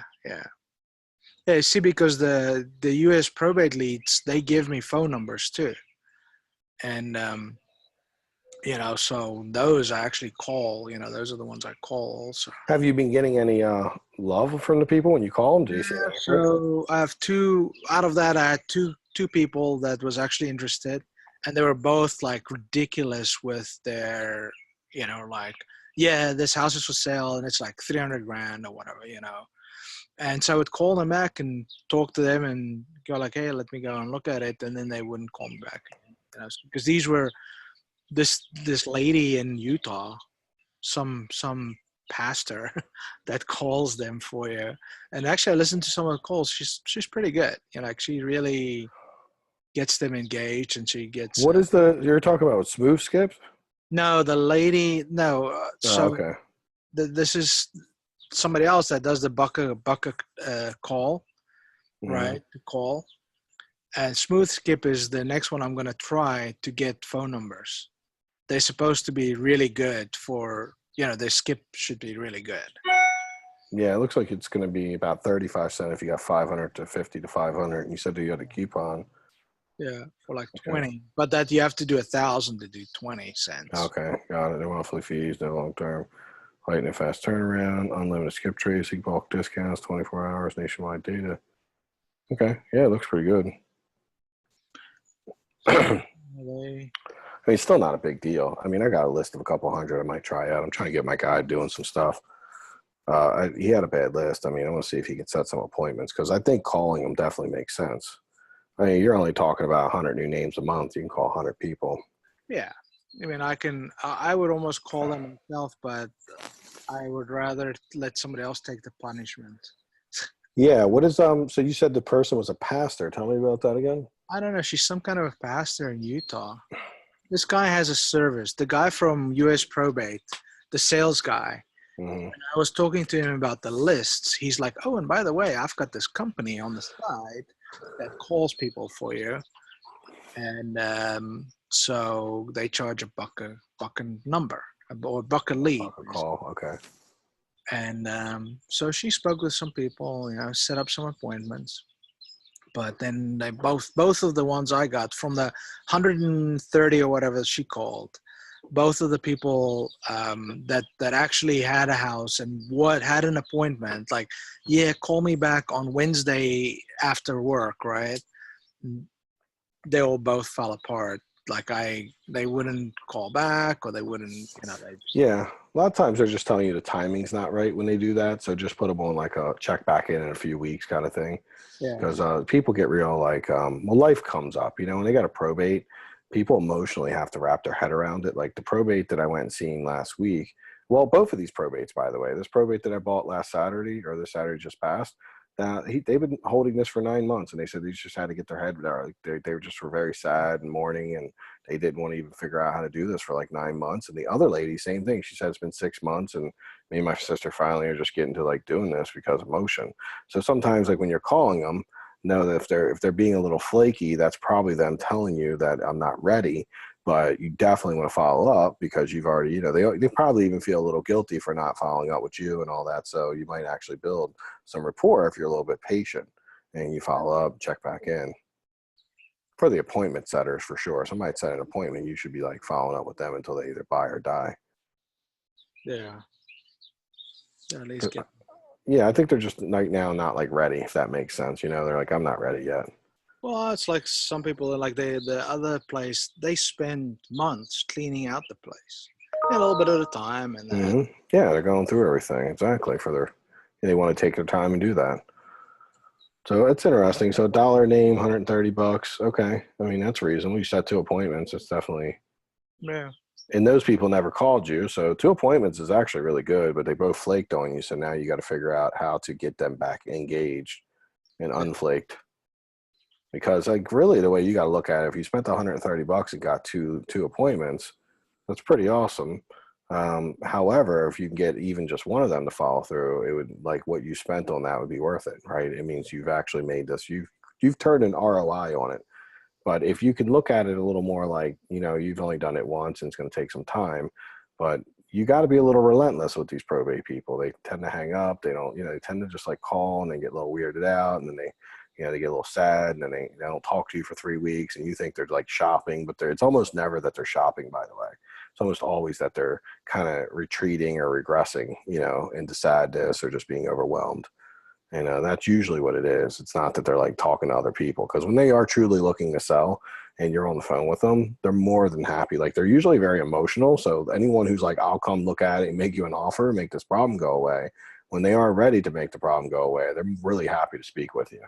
See, because the U.S. probate leads, they give me phone numbers too. And, so those I actually call, those are the ones I call also. Have you been getting any love from the people when you call them? Do you see that? So I have out of that, I had two people that was actually interested, and they were both like ridiculous with their, like, yeah, this house is for sale and it's like $300,000 or whatever, And so I would call them back and talk to them and go like, hey, let me go and look at it. And then they wouldn't call me back. Because these were this lady in Utah, some pastor that calls them for you. And actually I listened to some of the calls. She's pretty good. Like she really gets them engaged, and she gets. What is you're talking about Smooth Skip? No, the lady, no. Okay. This is somebody else that does the bucket call, right? To call. And Smooth Skip is the next one I'm going to try to get phone numbers. They're supposed to be really good for, their skip should be really good. Yeah, it looks like it's going to be about 35 cents if you got 500 to 50 to 500. And you said you had a coupon. Yeah, for like 20. But that you have to do 1,000 to do 20 cents. Okay, got it. No monthly fees, no long term. Light and fast turnaround, unlimited skip tracing, bulk discounts, 24 hours, nationwide data. Okay, yeah, it looks pretty good. I mean, it's still not a big deal. I mean, I got a list of a couple hundred I might try out. I'm trying to get my guy doing some stuff. He had a bad list. I mean, I want to see if he can set some appointments, because I think calling him definitely makes sense. I mean, you're only talking about 100 new names a month. You can call 100 people. Yeah. I mean, I would almost call them myself, but I would rather let somebody else take the punishment. Yeah. What is, so you said the person was a pastor. Tell me about that again. I don't know. She's some kind of a pastor in Utah. This guy has a service. The guy from U.S. Probate, the sales guy. Mm-hmm. And I was talking to him about the lists. He's like, oh, and by the way, I've got this company on the side that calls people for you, and so they charge a buck a number or a buck a lead. Call. Okay. And so she spoke with some people, set up some appointments. But then they both of the ones I got from the 130 or whatever she called, both of the people that actually had a house and had an appointment, like, yeah, call me back on Wednesday after work, right? They all both fell apart. Like they wouldn't call back, or they wouldn't, they Yeah, a lot of times they're just telling you the timing's not right when they do that. So just put them on like a check back in a few weeks kind of thing. yeah. Because people get real like, well, life comes up, when they got a probate, people emotionally have to wrap their head around it. Like the probate that I went and seen last week. Well, both of these probates, by the way, this probate that I bought last Saturday or this Saturday just passed, they've been holding this for 9 months, and they said they just had to get their head there. Like they just were very sad and mourning, and they didn't want to even figure out how to do this for like 9 months. And the other lady, same thing. She said it's been 6 months, and me and my sister finally are just getting to like doing this because of emotion. So sometimes, like when you're calling them, know that if they're being a little flaky, that's probably them telling you that I'm not ready. But you definitely want to follow up because you've already, they probably even feel a little guilty for not following up with you and all that. So you might actually build some rapport if you're a little bit patient and you follow up, check back in. For the appointment setters, for sure. Somebody set an appointment, you should be like following up with them until they either buy or die. Yeah. At least get. Yeah, I think they're just right now not like ready, if that makes sense. They're like, I'm not ready yet. Well, it's like some people are like the other place. They spend months cleaning out the place, a little bit at a time, and then yeah, they're going through everything exactly they want to take their time and do that. So it's interesting. So dollar name, $130. Okay, I mean that's reasonable. You set 2 appointments. It's definitely yeah. And those people never called you, so 2 appointments is actually really good. But they both flaked on you, so now you got to figure out how to get them back engaged and unflaked. Because like really the way you got to look at it, if you spent $130 and got two appointments, that's pretty awesome. However, if you can get even just one of them to follow through, it would like what you spent on that would be worth it, right? It means you've actually made this, you've turned an ROI on it. But if you can look at it a little more like, you've only done it once and it's going to take some time, but you got to be a little relentless with these probate people. They tend to hang up. They don't, they tend to just like call and they get a little weirded out, and then they get a little sad, and then they don't talk to you for 3 weeks, and you think they're like shopping, but it's almost never that they're shopping, by the way. It's almost always that they're kind of retreating or regressing, into sadness or just being overwhelmed. And that's usually what it is. It's not that they're like talking to other people, because when they are truly looking to sell and you're on the phone with them, they're more than happy. Like they're usually very emotional. So anyone who's like, I'll come look at it and make you an offer, make this problem go away. When they are ready to make the problem go away, they're really happy to speak with you.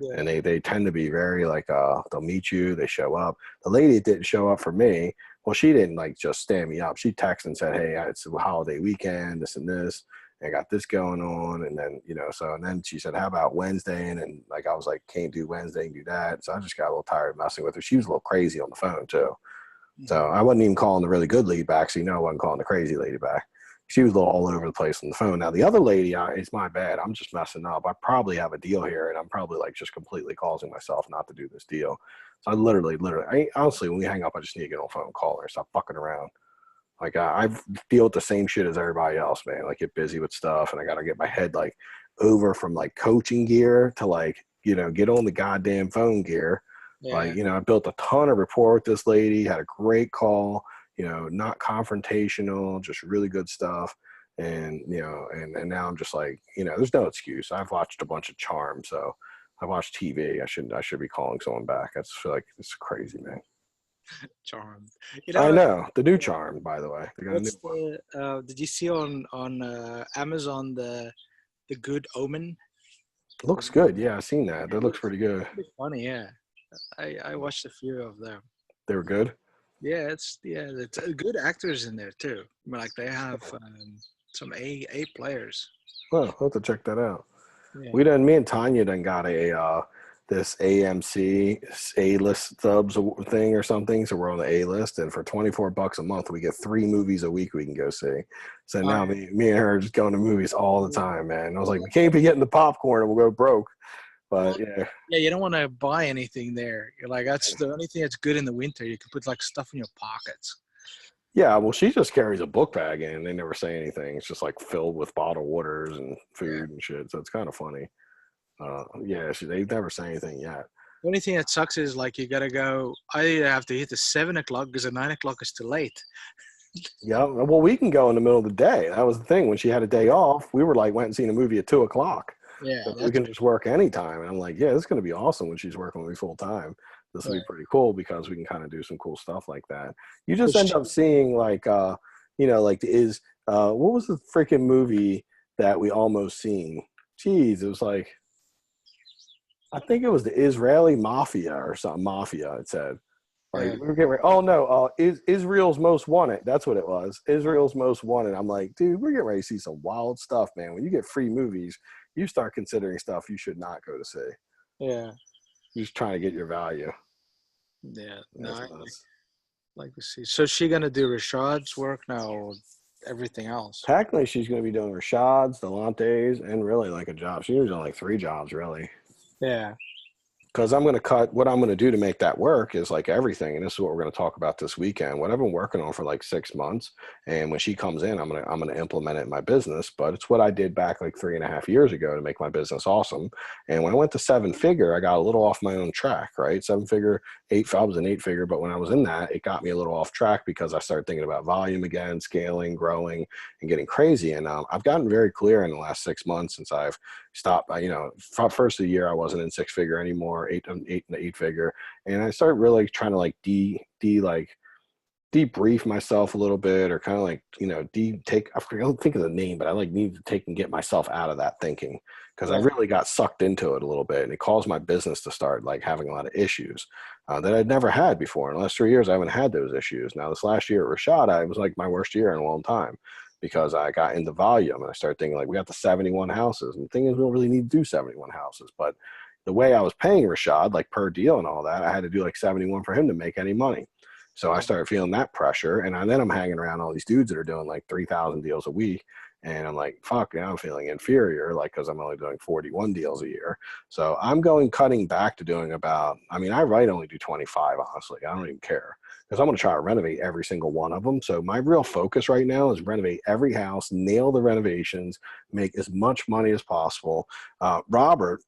Yeah. And they tend to be very like, they'll meet you, they show up. The lady that didn't show up for me, well, she didn't like just stand me up. She texted and said, hey, it's a holiday weekend, this and this. I got this going on. And then, and then she said, how about Wednesday? And then like, I was like, can't do Wednesday, do that. So I just got a little tired of messing with her. She was a little crazy on the phone too. So I wasn't even calling the really good lead back. So, I wasn't calling the crazy lady back. She was a little all over the place on the phone. Now the other lady, it's my bad. I'm just messing up. I probably have a deal here, and I'm probably like just completely causing myself not to do this deal. So I literally, honestly, when we hang up, I just need to get on the phone and call her. Stop fucking around. Like I deal with the same shit as everybody else, man. Like get busy with stuff, and I gotta get my head like over from like coaching gear to like get on the goddamn phone gear. Yeah. Like I built a ton of rapport with this lady. Had a great call. Not confrontational, just really good stuff. And and now I'm just like there's no excuse. I've watched a bunch of Charm, so I watched TV. I should be calling someone back. I feel like it's crazy, man. Charmed. I know the new Charm, by the way. They got a new one. Did you see on Amazon the Good Omen? Looks good. Yeah, I've seen that. That looks pretty good. Pretty funny, yeah. I watched a few of them. They were good. Yeah, it's good actors in there too. Like they have some A players. Well, I'll have to check that out. Yeah. Me and Tanya done got this AMC A-list subs thing or something. So we're on the A-list, and for $24 a month, we get 3 movies a week we can go see. So now me and her are just going to movies all the time, man. I was like, we can't be getting the popcorn and we'll go broke. But Well, yeah. yeah, you don't want to buy anything there. You're like, that's the only thing that's good in the winter. You can put like stuff in your pockets. Yeah, well, she just carries a book bag in. They never say anything. It's just like filled with bottled waters and Yeah. food and shit. So it's kind of funny. Yeah, they never say anything yet. The only thing that sucks is like you gotta go. I either have to hit the 7 o'clock because the 9 o'clock is too late. Yeah, well, we can go in the middle of the day. That was the thing. When she had a day off, we were like went and seen a movie at 2 o'clock. Yeah, So we that's can just work anytime. And I'm like, yeah, this is going to be awesome when she's working with me full time. This will yeah. be pretty cool because we can kind of do some cool stuff like that. You So just end up seeing like, like what was the freaking movie that we almost seen? Jeez, it was like, I think it was the Israeli Mafia or something. Mafia, it said. Like yeah, we were getting ready. Oh no, Israel's Most Wanted. That's what it was. Israel's Most Wanted. I'm like, dude, we're getting ready to see some wild stuff, man. When you get free movies, you start considering stuff you should not go to see. yeah, You're just trying to get your value. yeah. No, That's I nuts. like to see. So she gonna do Rashad's work now, or everything else? Technically, she's going to be doing Rashad's, Delante's, and really like a job. She's doing like 3 jobs, really. Yeah, Because I'm going to cut what I'm going to do to make that work is like everything, and this is what we're going to talk about this weekend. What I've been working on for like 6 months, and when she comes in, I'm gonna implement it in my business. But it's what I did back like 3.5 years ago to make my business awesome. And when I went to 7-figure, I got a little off my own track. Right, 7-figure, I was an 8-figure, but when I was in that, it got me a little off track because I started thinking about volume again, scaling, growing, and getting crazy. And I've gotten very clear in the last 6 months since I've stopped. First of the year I wasn't in 6-figure anymore, eight-figure, and I started really trying to like debrief myself a little bit, or kind of like I don't think of the name, but I like need to take and get myself out of that thinking, because I yeah, really got sucked into it a little bit, and it caused my business to start like having a lot of issues that I'd never had before. In the last 3 years I haven't had those issues. Now this last year at Rashad, it was like my worst year in a long time, because I got into volume and I started thinking like, we got the 71 houses, and the thing is, we don't really need to do 71 houses, but the way I was paying Rashad, like per deal and all that, I had to do like 71 for him to make any money. So I yeah, started feeling that pressure, and then I'm hanging around all these dudes that are doing like 3,000 deals a week, and I'm like, fuck, now I'm feeling inferior, like, because I'm only doing 41 deals a year. So I'm cutting back to doing about, I mean, I might only do 25, honestly. I don't even care, because I'm going to try to renovate every single one of them. So my real focus right now is renovate every house, nail the renovations, make as much money as possible. Robert,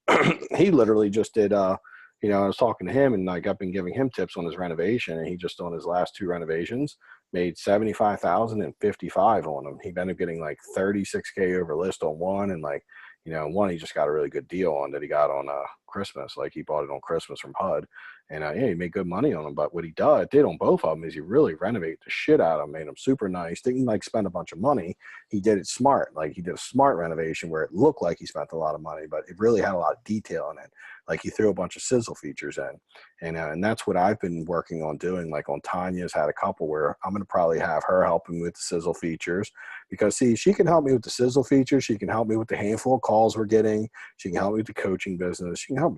he literally just did. I was talking to him, and like I've been giving him tips on his renovation, and he just on his last 2 renovations made 75,000 and 55 on them. He ended up getting like 36K over list on one, and like one he just got a really good deal on that he got on Christmas. Like he bought it on Christmas from HUD, and he made good money on them. But what he did on both of them is he really renovated the shit out of them, made them super nice. Didn't like spend a bunch of money. He did it smart. Like he did a smart renovation where it looked like he spent a lot of money, but it really had a lot of detail in it. Like he threw a bunch of sizzle features in, and that's what I've been working on doing. Like on Tanya's had a couple where I'm going to probably have her helping with the sizzle features, because see, she can help me with the sizzle features. She can help me with the handful of calls we're getting. She can help me with the coaching business. She can help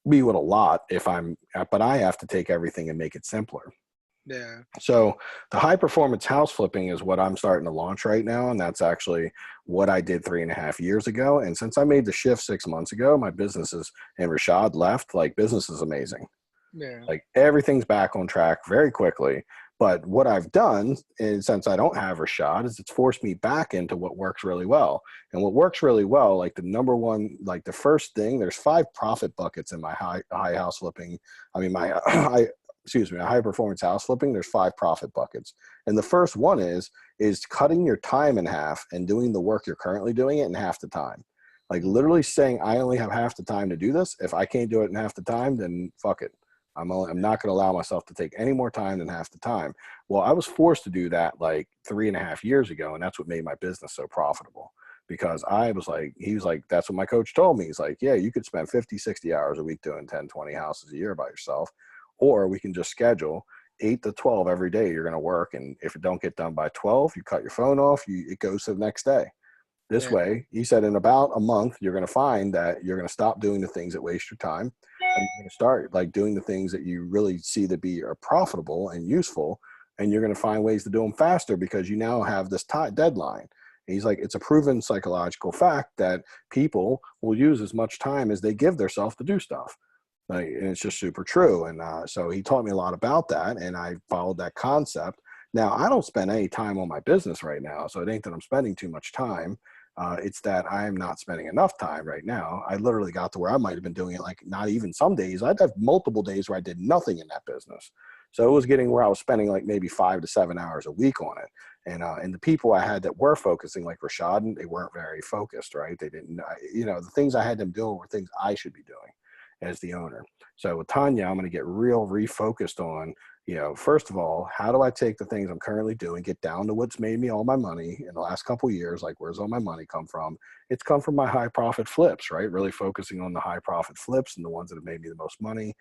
me with a lot but I have to take everything and make it simpler. yeah, So the high performance house flipping is what I'm starting to launch right now. And that's actually what I did 3.5 years ago. And since I made the shift 6 months ago, my businesses, and Rashad left, like business is amazing. yeah, Like everything's back on track very quickly. But what I've done is, since I don't have Rashad, is it's forced me back into what works really well. And what works really well, like the number one, like the first thing, there's 5 profit buckets in my high house flipping. I mean, my high performance house flipping. There's 5 profit buckets. And the first one is cutting your time in half and doing the work you're currently doing it in half the time. Like literally saying, I only have half the time to do this. If I can't do it in half the time, then fuck it. I'm not going to allow myself to take any more time than half the time. Well, I was forced to do that like 3.5 years ago. And that's what made my business so profitable, because he was like, that's what my coach told me. He's like, yeah, you could spend 50, 60 hours a week doing 10, 20 houses a year by yourself, or we can just schedule 8 to 12 every day you're going to work. And if it don't get done by 12, you cut your phone off, it goes to the next day. This yeah, way, he said, in about a month, you're going to find that you're going to stop doing the things that waste your time, and you're going to start like doing the things that you really see to be are profitable and useful. And you're going to find ways to do them faster, because you now have this deadline. And he's like, it's a proven psychological fact that people will use as much time as they give themselves to do stuff. Like, and it's just super true. And so he taught me a lot about that, and I followed that concept. Now, I don't spend any time on my business right now, so it ain't that I'm spending too much time. It's that I'm not spending enough time right now. I literally got to where I might have been doing it like not even some days. I'd have multiple days where I did nothing in that business. So it was getting where I was spending like maybe 5 to 7 hours a week on it. And the people I had that were focusing, like Rashad, they weren't very focused, right? They didn't, the things I had them doing were things I should be doing as the owner. So with Tanya, I'm going to get real refocused on, first of all, how do I take the things I'm currently doing, get down to what's made me all my money in the last couple of years, like where's all my money come from? It's come from my high profit flips, right? Really focusing on the high profit flips and the ones that have made me the most money,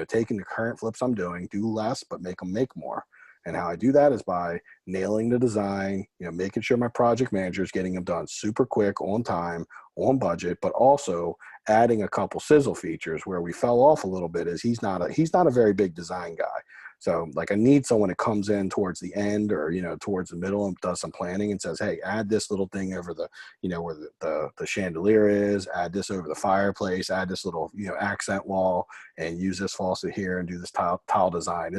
taking the current flips I'm doing, do less, but make them make more. And how I do that is by nailing the design, making sure my project manager is getting them done super quick, on time, on budget, but also adding a couple sizzle features. Where we fell off a little bit is he's not a very big design guy. So like I need someone that comes in towards the end or, towards the middle and does some planning and says, hey, add this little thing over the, where the chandelier is, add this over the fireplace, add this little, accent wall, and use this faucet here and do this tile design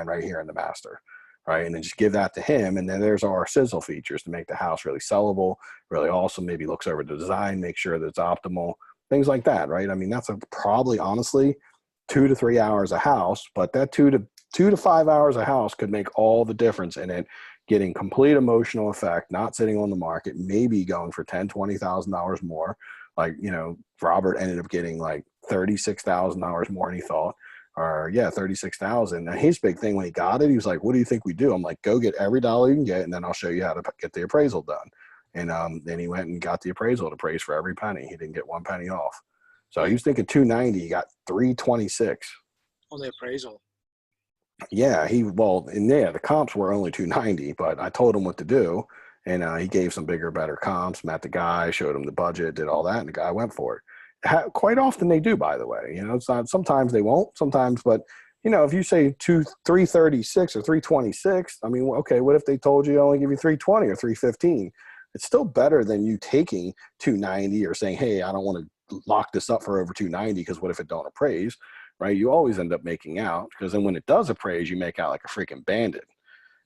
right here in the master. Right. And then just give that to him. And then there's our sizzle features to make the house really sellable, really awesome. Maybe looks over the design, make sure that it's optimal, things like that. Right. I mean, that's probably honestly 2 to 3 hours a house, but that 2 to 5 hours a house could make all the difference in it getting complete emotional effect, not sitting on the market, maybe going for $10,000, $20,000 more. Like, Robert ended up getting like $36,000 more than he thought. Or 36,000. Now his big thing when he got it, he was like, what do you think we do? I'm like, go get every dollar you can get, and then I'll show you how to get the appraisal done. And then he went and got the appraisal to appraise for every penny. He didn't get one penny off. So he was thinking 290, he got 326 on the appraisal. Yeah, the comps were only 290, but I told him what to do, and he gave some bigger, better comps, met the guy, showed him the budget, did all that, and the guy went for it. Quite often they do, by the way. It's not, sometimes they won't, sometimes, but if you say 336 or 326, I mean, okay, what if they told you only give you 320 or 315? It's still better than you taking 290 or saying, hey, I don't want to lock this up for over 290 because what if it don't appraise, right? You always end up making out, because then when it does appraise, you make out like a freaking bandit.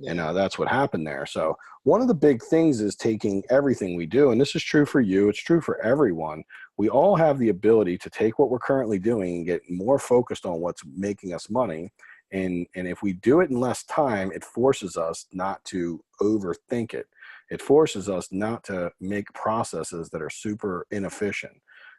Yeah. And that's what happened there. So one of the big things is taking everything we do, and this is true for you, it's true for everyone. We all have the ability to take what we're currently doing and get more focused on what's making us money. And if we do it in less time, it forces us not to overthink it. It forces us not to make processes that are super inefficient.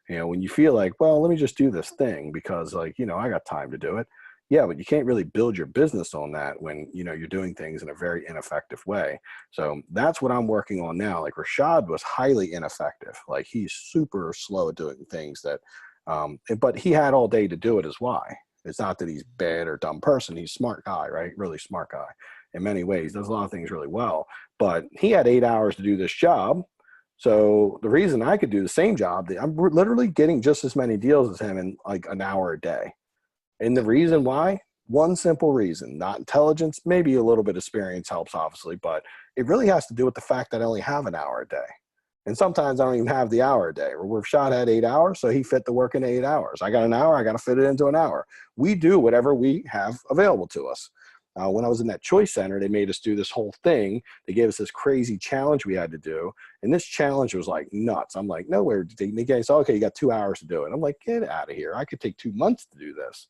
When you feel like, well, let me just do this thing because I got time to do it. Yeah, but you can't really build your business on that when, you're doing things in a very ineffective way. So that's what I'm working on now. Like Rashad was highly ineffective. Like he's super slow at doing things that, but he had all day to do it is why. It's not that he's bad or dumb person. He's a smart guy, right? Really smart guy in many ways. Does a lot of things really well, but he had 8 hours to do this job. So the reason I could do the same job, I'm literally getting just as many deals as him in like an hour a day. And the reason why, one simple reason, not intelligence, maybe a little bit of experience helps obviously, but it really has to do with the fact that I only have an hour a day. And sometimes I don't even have the hour a day. Where Rashad had 8 hours, so he fit the work in 8 hours. I got an hour, I got to fit it into an hour. We do whatever we have available to us. When I was in that choice center, they made us do this whole thing. They gave us this crazy challenge we had to do. And this challenge was like nuts. I'm like, nowhere. They said, okay, you got 2 hours to do it. I'm like, get out of here. I could take 2 months to do this.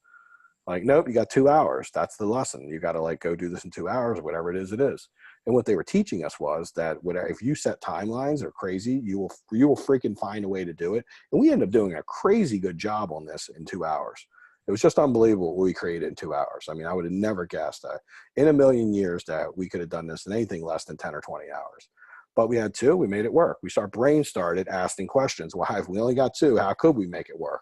Like, nope, you got 2 hours. That's the lesson. You got to like go do this in 2 hours, whatever it is, it is. And what they were teaching us was that if you set timelines or crazy, you will freaking find a way to do it. And we ended up doing a crazy good job on this in 2 hours. It was just unbelievable what we created in 2 hours. I mean, I would have never guessed that in a million years that we could have done this in anything less than 10 or 20 hours. But we had 2, we made it work. We started asking questions. Well, if we only got 2, how could we make it work?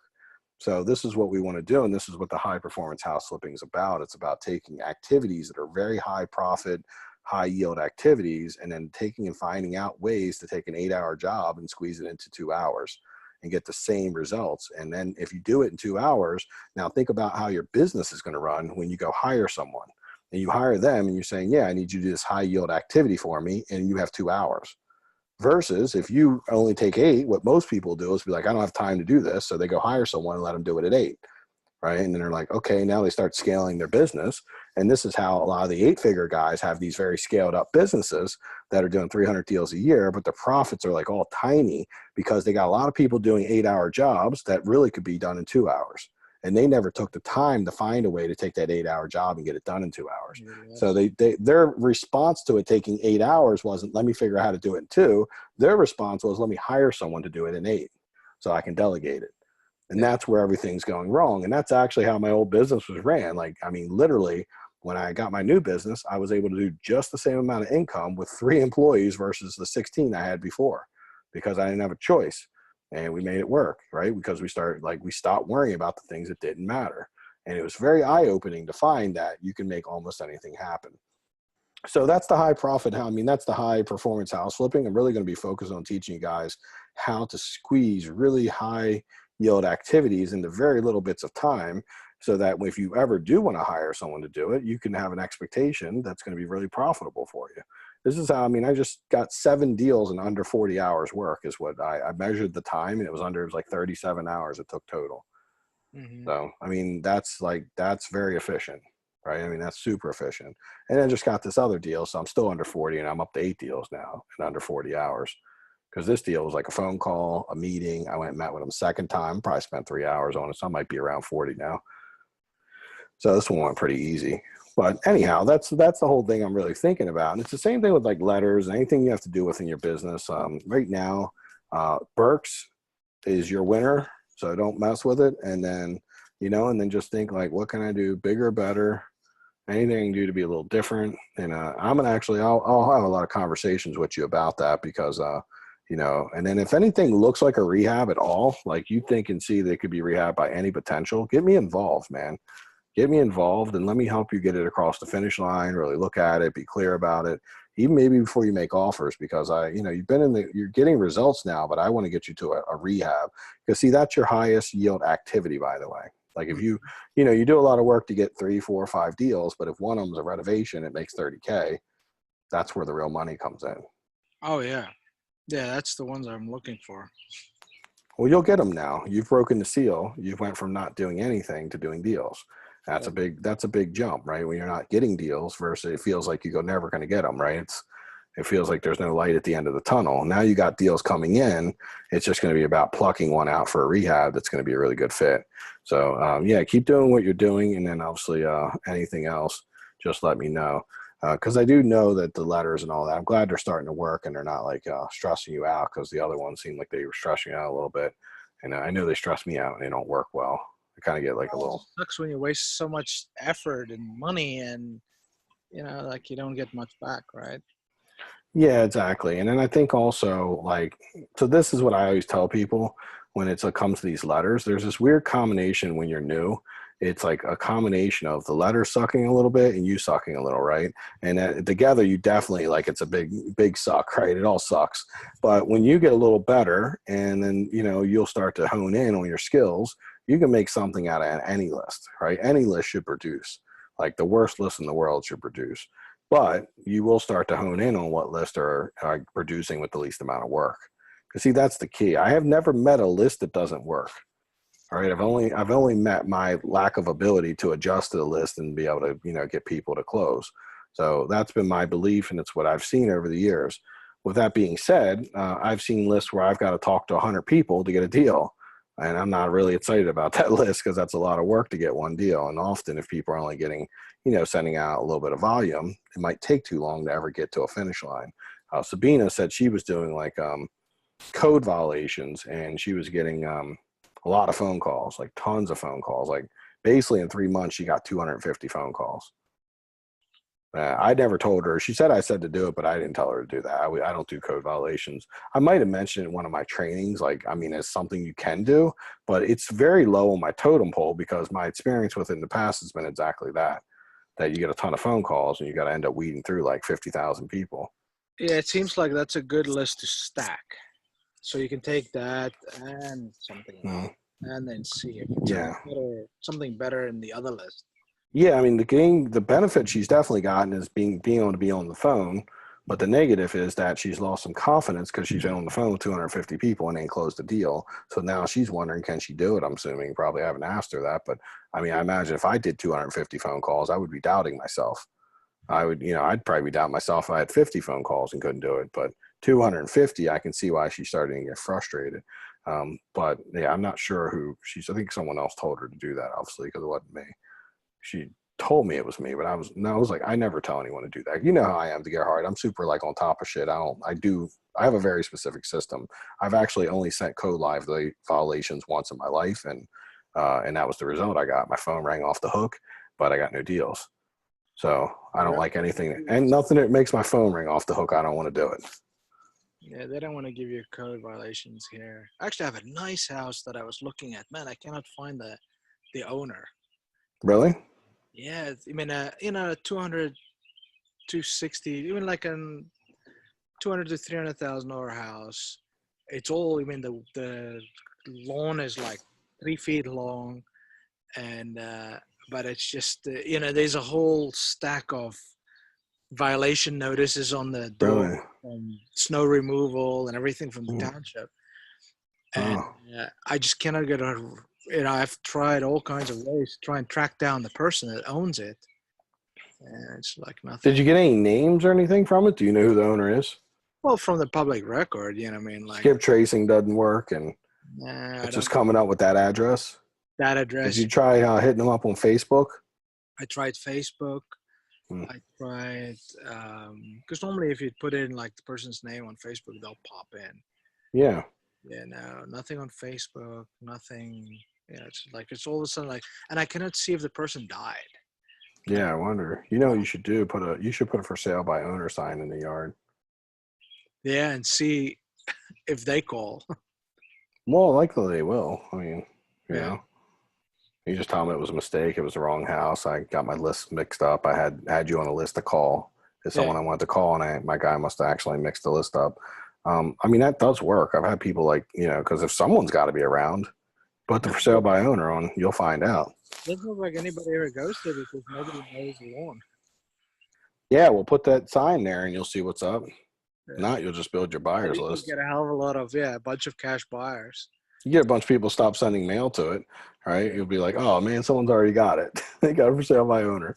So this is what we want to do. And this is what the high performance house flipping is about. It's about taking activities that are very high profit, high yield activities, and then taking and finding out ways to take an 8-hour job and squeeze it into 2 hours and get the same results. And then if you do it in 2 hours, now think about how your business is going to run when you go hire someone and you hire them and you're saying, yeah, I need you to do this high yield activity for me. And you have 2 hours. Versus if you only take 8, what most people do is be like, I don't have time to do this. So they go hire someone and let them do it at 8. Right. And then they're like, okay, now they start scaling their business. And this is how a lot of the 8-figure guys have these very scaled up businesses that are doing 300 deals a year, but the profits are like all tiny because they got a lot of people doing 8-hour jobs that really could be done in 2 hours. And they never took the time to find a way to take that 8-hour job and get it done in 2 hours. Yes. So their response to it taking 8 hours wasn't, let me figure out how to do it in 2. Their response was, let me hire someone to do it in 8 so I can delegate it. And that's where everything's going wrong. And that's actually how my old business was ran. Like, I mean, literally, when I got my new business, I was able to do just the same amount of income with 3 employees versus the 16 I had before because I didn't have a choice. And we made it work, right? Because we stopped worrying about the things that didn't matter. And it was very eye-opening to find that you can make almost anything happen. So that's the high profit. I mean, that's the high performance house flipping. I'm really going to be focused on teaching you guys how to squeeze really high yield activities into very little bits of time so that if you ever do want to hire someone to do it, you can have an expectation that's going to be really profitable for you. This is how, I mean, I just got 7 deals in under 40 hours work is what I measured the time, and it was like 37 hours it took total. Mm-hmm. So, I mean, that's very efficient, right? I mean, that's super efficient. And I just got this other deal. So I'm still under 40 and I'm up to 8 deals now in under 40 hours. Because this deal was like a phone call, a meeting. I went and met with him a second time, probably spent 3 hours on it. So I might be around 40 now. So this one went pretty easy. But anyhow, that's the whole thing I'm really thinking about. And it's the same thing with like letters, anything you have to do within your business. Right now, Burks is your winner. So don't mess with it. And then, and then just think like, what can I do bigger, better? Anything I can do to be a little different. And I'm going to actually, I'll have a lot of conversations with you about that because, and then if anything looks like a rehab at all, like you think and see that it could be rehab by any potential, get me involved, man. Get me involved and let me help you get it across the finish line, really look at it, be clear about it, even maybe before you make offers, because you're getting results now, but I want to get you to a rehab because see, that's your highest yield activity, by the way. Like if you do a lot of work to get 3, 4, 5 deals, but if one of them is a renovation, it makes $30K. That's where the real money comes in. Oh yeah. Yeah, that's the ones I'm looking for. Well, you'll get them now. You've broken the seal. You went from not doing anything to doing deals. That's a big jump, right? When you're not getting deals versus it feels like you're never going to get them, right? It feels like there's no light at the end of the tunnel. Now you got deals coming in. It's just going to be about plucking one out for a rehab that's going to be a really good fit. So keep doing what you're doing. And then obviously anything else, just let me know. Because I do know that the letters and all that, I'm glad they're starting to work and they're not like stressing you out because the other ones seemed like they were stressing you out a little bit. And I know they stress me out and they don't work well. I kind of get like a little. It sucks when you waste so much effort and money and, like you don't get much back, right? Yeah, exactly. And then I think also so this is what I always tell people when it comes to these letters. There's this weird combination when you're new. It's like a combination of the letter sucking a little bit and you sucking a little, right? And together you definitely it's a big suck, right? It all sucks. But when you get a little better and then, you'll start to hone in on your skills, you can make something out of any list, right? Any list should produce. Like the worst list in the world should produce. But you will start to hone in on what lists are producing with the least amount of work. Because see, that's the key. I have never met a list that doesn't work. All right, I've only met my lack of ability to adjust to the list and be able to get people to close. So that's been my belief, and it's what I've seen over the years. With that being said, I've seen lists where I've got to talk to 100 people to get a deal, and I'm not really excited about that list because that's a lot of work to get one deal. And often, if people are only getting sending out a little bit of volume, it might take too long to ever get to a finish line. Sabina said she was doing code violations, and she was getting a lot of phone calls, like tons of phone calls. Like basically in 3 months, she got 250 phone calls. I never told her. She said I said to do it, but I didn't tell her to do that. I don't do code violations. I might have mentioned in one of my trainings, it's something you can do, but it's very low on my totem pole because my experience with it in the past has been exactly that you get a ton of phone calls and you got to end up weeding through 50,000 people. Yeah, it seems like that's a good list to stack. So you can take that and something else, and then see if it's something better in the other list. Yeah, I mean the benefit she's definitely gotten is being able to be on the phone But the negative is that she's lost some confidence because she's been on the phone with 250 people and ain't closed the deal. So now she's wondering, can she do it? I'm assuming. Probably haven't asked her that. But I mean, I imagine if I did 250 phone calls, I would be doubting myself. I would, I'd probably be doubting myself if I had 50 phone calls and couldn't do it. But 250, I can see why she's starting to get frustrated. But yeah, I'm not sure who I think someone else told her to do that, obviously, because it wasn't me. She told me it was me, but I was like, I never tell anyone to do that. You know how I am to get hard. I'm super like on top of shit. I have a very specific system. I've actually only sent code live violations once in my life. And that was the result I got. My phone rang off the hook, but I got no deals. So I don't like anything, and nothing that makes my phone ring off the hook. I don't want to do it. Yeah, they don't want to give you code violations here. Actually, I have a nice house that I was looking at. Man, I cannot find the owner. Really? Yeah, I mean, 200, 260, even like an 200 to $300,000 house. It's all, I mean, the lawn is like 3 feet long, and but it's just there's a whole stack of violation notices on the door, Really? snow removal and everything from the Mm. township, and Oh. I just cannot get a. I've tried all kinds of ways to try and track down the person that owns it, and it's like nothing. Did you get any names or anything from it? Do you know who the owner is? Well, from the public record, I mean, like, Skip tracing doesn't work, and nah, I it's just don't. coming up with that address. That Did address. you try hitting them up on Facebook? I tried Facebook. Hmm. I tried because normally if you put in like the person's name on Facebook, they'll pop in. Yeah. Yeah, no, nothing on Facebook, nothing. Yeah, it's like it's all of a sudden like, and I cannot see if the person died. Yeah, I wonder. You know what you should do? You should put a for sale by owner sign in the yard. Yeah, and see if they call. Well, likely they will. I mean, Yeah. you just tell them it was a mistake. It was the wrong house. I got my list mixed up. I had you on a list to call. It's Yeah. someone I wanted to call, and my guy must have actually mixed the list up. I mean, that does work. I've had people like, because if someone's got to be around, put the for sale by owner on, you'll find out. Doesn't look like anybody ever goes there because nobody knows the lawn. Yeah, we'll put that sign there and you'll see what's up. Yeah. Not, you'll just build your buyers You'll list. get a hell of a lot of a bunch of cash buyers. You get a bunch of people stop sending mail to it, right? You'll be like, oh man, someone's already got it. They got it for sale by owner.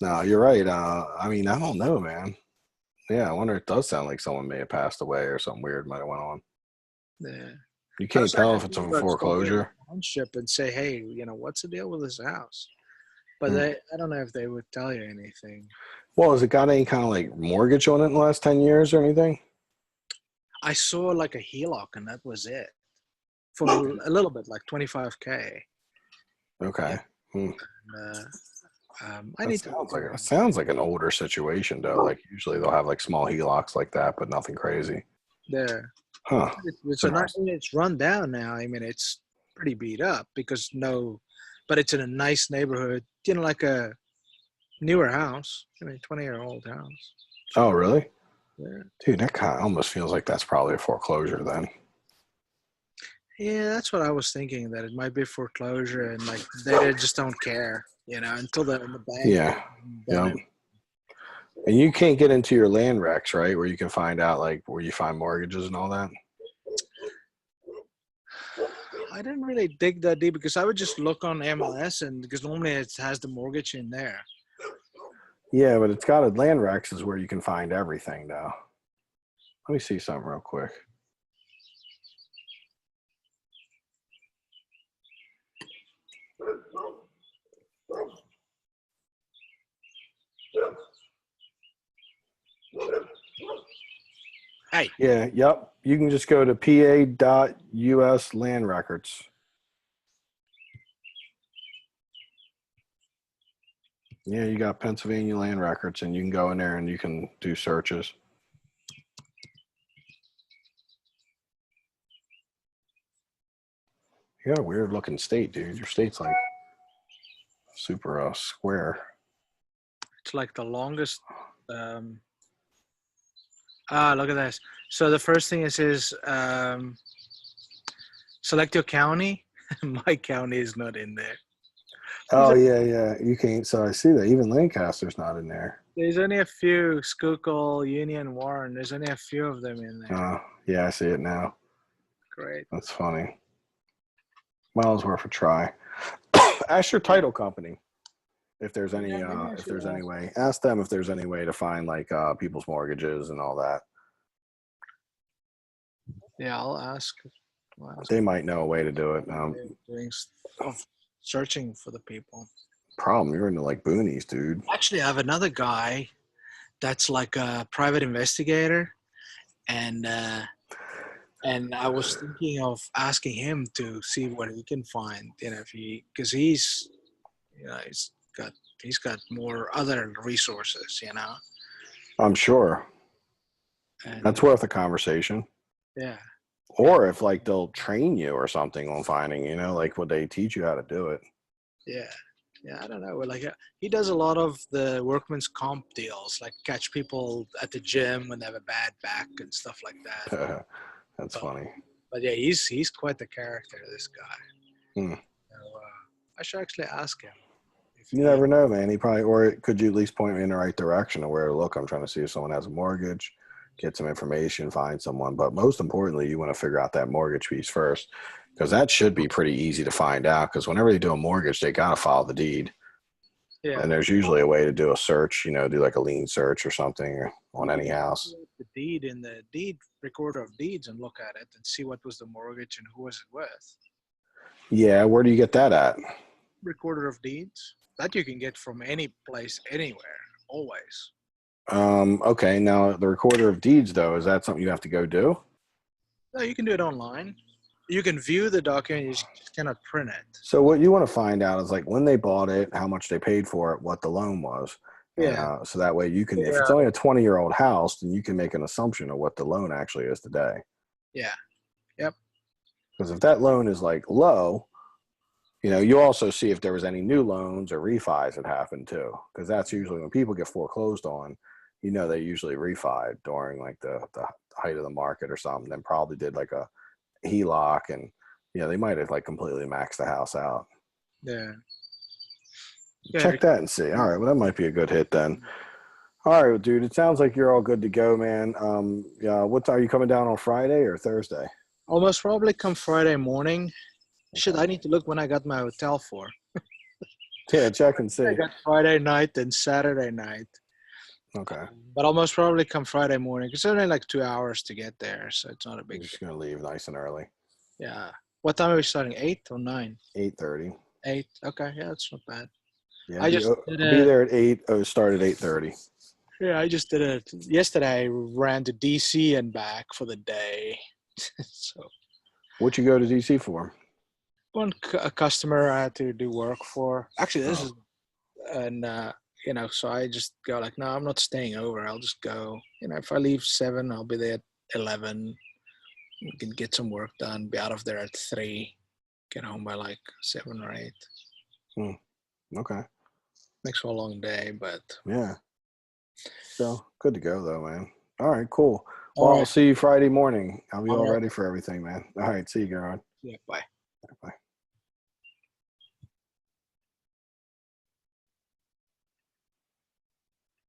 No, you're right. I mean, I don't know, man. Yeah, I wonder. It does sound like someone may have passed away or something weird might have went on. Yeah. You can't tell if it's a foreclosure. Township and say, hey, what's the deal with this house? But I don't know if they would tell you anything. Well, has it got any kind of like mortgage on it in the last 10 years or anything? I saw like a HELOC and that was it. For a little bit, like $25K. Okay. And, Sounds like an older situation though. Like usually they'll have like small HELOCs like that, but nothing crazy. Yeah. Huh. It's run down now. I mean, it's pretty beat up but it's in a nice neighborhood, like a newer house. I mean, 20-year-old house. Oh, really? Yeah. Dude, that kind of almost feels like that's probably a foreclosure then. Yeah, that's what I was thinking, that it might be foreclosure and like they just don't care, until they're in the bank. Yeah. Yeah. And you can't get into your land recs, right? Where you can find out like where you find mortgages and all that. I didn't really dig that deep because I would just look on MLS and because normally it has the mortgage in there. Yeah, but it's got a land recs is where you can find everything though. Let me see something real quick. Hey. Yeah, yep. You can just go to pa.us land records. Yeah, you got Pennsylvania land records, and you can go in there and you can do searches. You got a weird looking state, dude. Your state's like super square. It's like the longest. Look at this. So the first thing it says, select your county. My county is not in there. There's, Oh yeah. You can't. So I see that even Lancaster's not in there. there's only a few, Schuylkill, Union, Warren. There's only a few of them in there. Oh yeah, I see it now. Great. That's funny. Well, it's worth a try. Ask your title company if there's any Yeah, maybe I if should there's any ask. way. Ask them if there's any way to find like people's mortgages and all that. Yeah, I'll ask They them. might know a way to do it. Doing of searching for the people. Problem, you're into like boonies, dude. Actually, I have another guy that's like a private investigator, and I was thinking of asking him to see what he can find. If because he's got he's got more other resources. I'm sure And that's worth a conversation. yeah, yeah, Or if like they'll train you or something on finding, like would they teach you how to do it? yeah. Yeah, I don't know. Like he does a lot of the workman's comp deals, like catch people at the gym when they have a bad back and stuff like that. That's But, funny. but yeah, he's quite the character, this guy. Hmm. So, I should actually ask him if You he. never know, man. He probably, or could you at least point me in the right direction of where to look? I'm trying to see if someone has a mortgage, get some information, find someone. But most importantly, you want to figure out that mortgage piece first, because that should be pretty easy to find out. Because whenever they do a mortgage, they got to file the deed. Yeah, And there's usually a way to do a search, do like a lien search or something on you any can just house. pull up the deed in the deed recorder of deeds and look at it and see what was the mortgage and who was it with. Yeah, where do you get that at? Recorder of deeds that you can get from any place, anywhere, always. Okay, now the recorder of deeds, though, is that something you have to go do? No, you can do it online. You can view the document, you just cannot print it. So what you want to find out is like when they bought it, how much they paid for it, what the loan was. And Yeah, so that way you can, if yeah, it's only a 20-year-old house, then you can make an assumption of what the loan actually is today. yeah, yep, Because if that loan is like low, you also see if there was any new loans or refis that happened too. Because that's usually when people get foreclosed on, they usually refied during like the height of the market or something, then probably did like a HELOC and, they might have like completely maxed the house out. yeah, yeah. Check that and see. All right, well, that might be a good hit then. All right, well, dude, it sounds like you're all good to go, man. Yeah, what are you coming down on Friday or Thursday? Almost probably come Friday morning. Shit, Okay. I need to look when I got my hotel for. Yeah, check and I see. got Friday night and Saturday night. Okay. But I'll most probably come Friday morning. It's only like 2 hours to get there, so it's not a You're big just deal. gonna leave nice and early. Yeah. What time are we starting? 8 or 9? 8:30. 8. Okay, yeah, that's not bad. Yeah, I just did be a there at 8. Oh, start at 8:30. yeah, I just did it yesterday. I ran to DC and back for the day. So What you go to DC for? a customer I had to do work for. Actually, this Oh, is and so I just go like, no, I'm not staying over. I'll just go. If I leave 7, I'll be there at 11. You can get some work done. Be out of there at 3. Get home by like 7 or 8. okay. Makes for a long day, but Yeah. So good to go though, man. All right, cool. all Well, I'll right. see you Friday morning. I'll be All all right. ready for everything, man. All right, see you, Garon. Yeah, bye.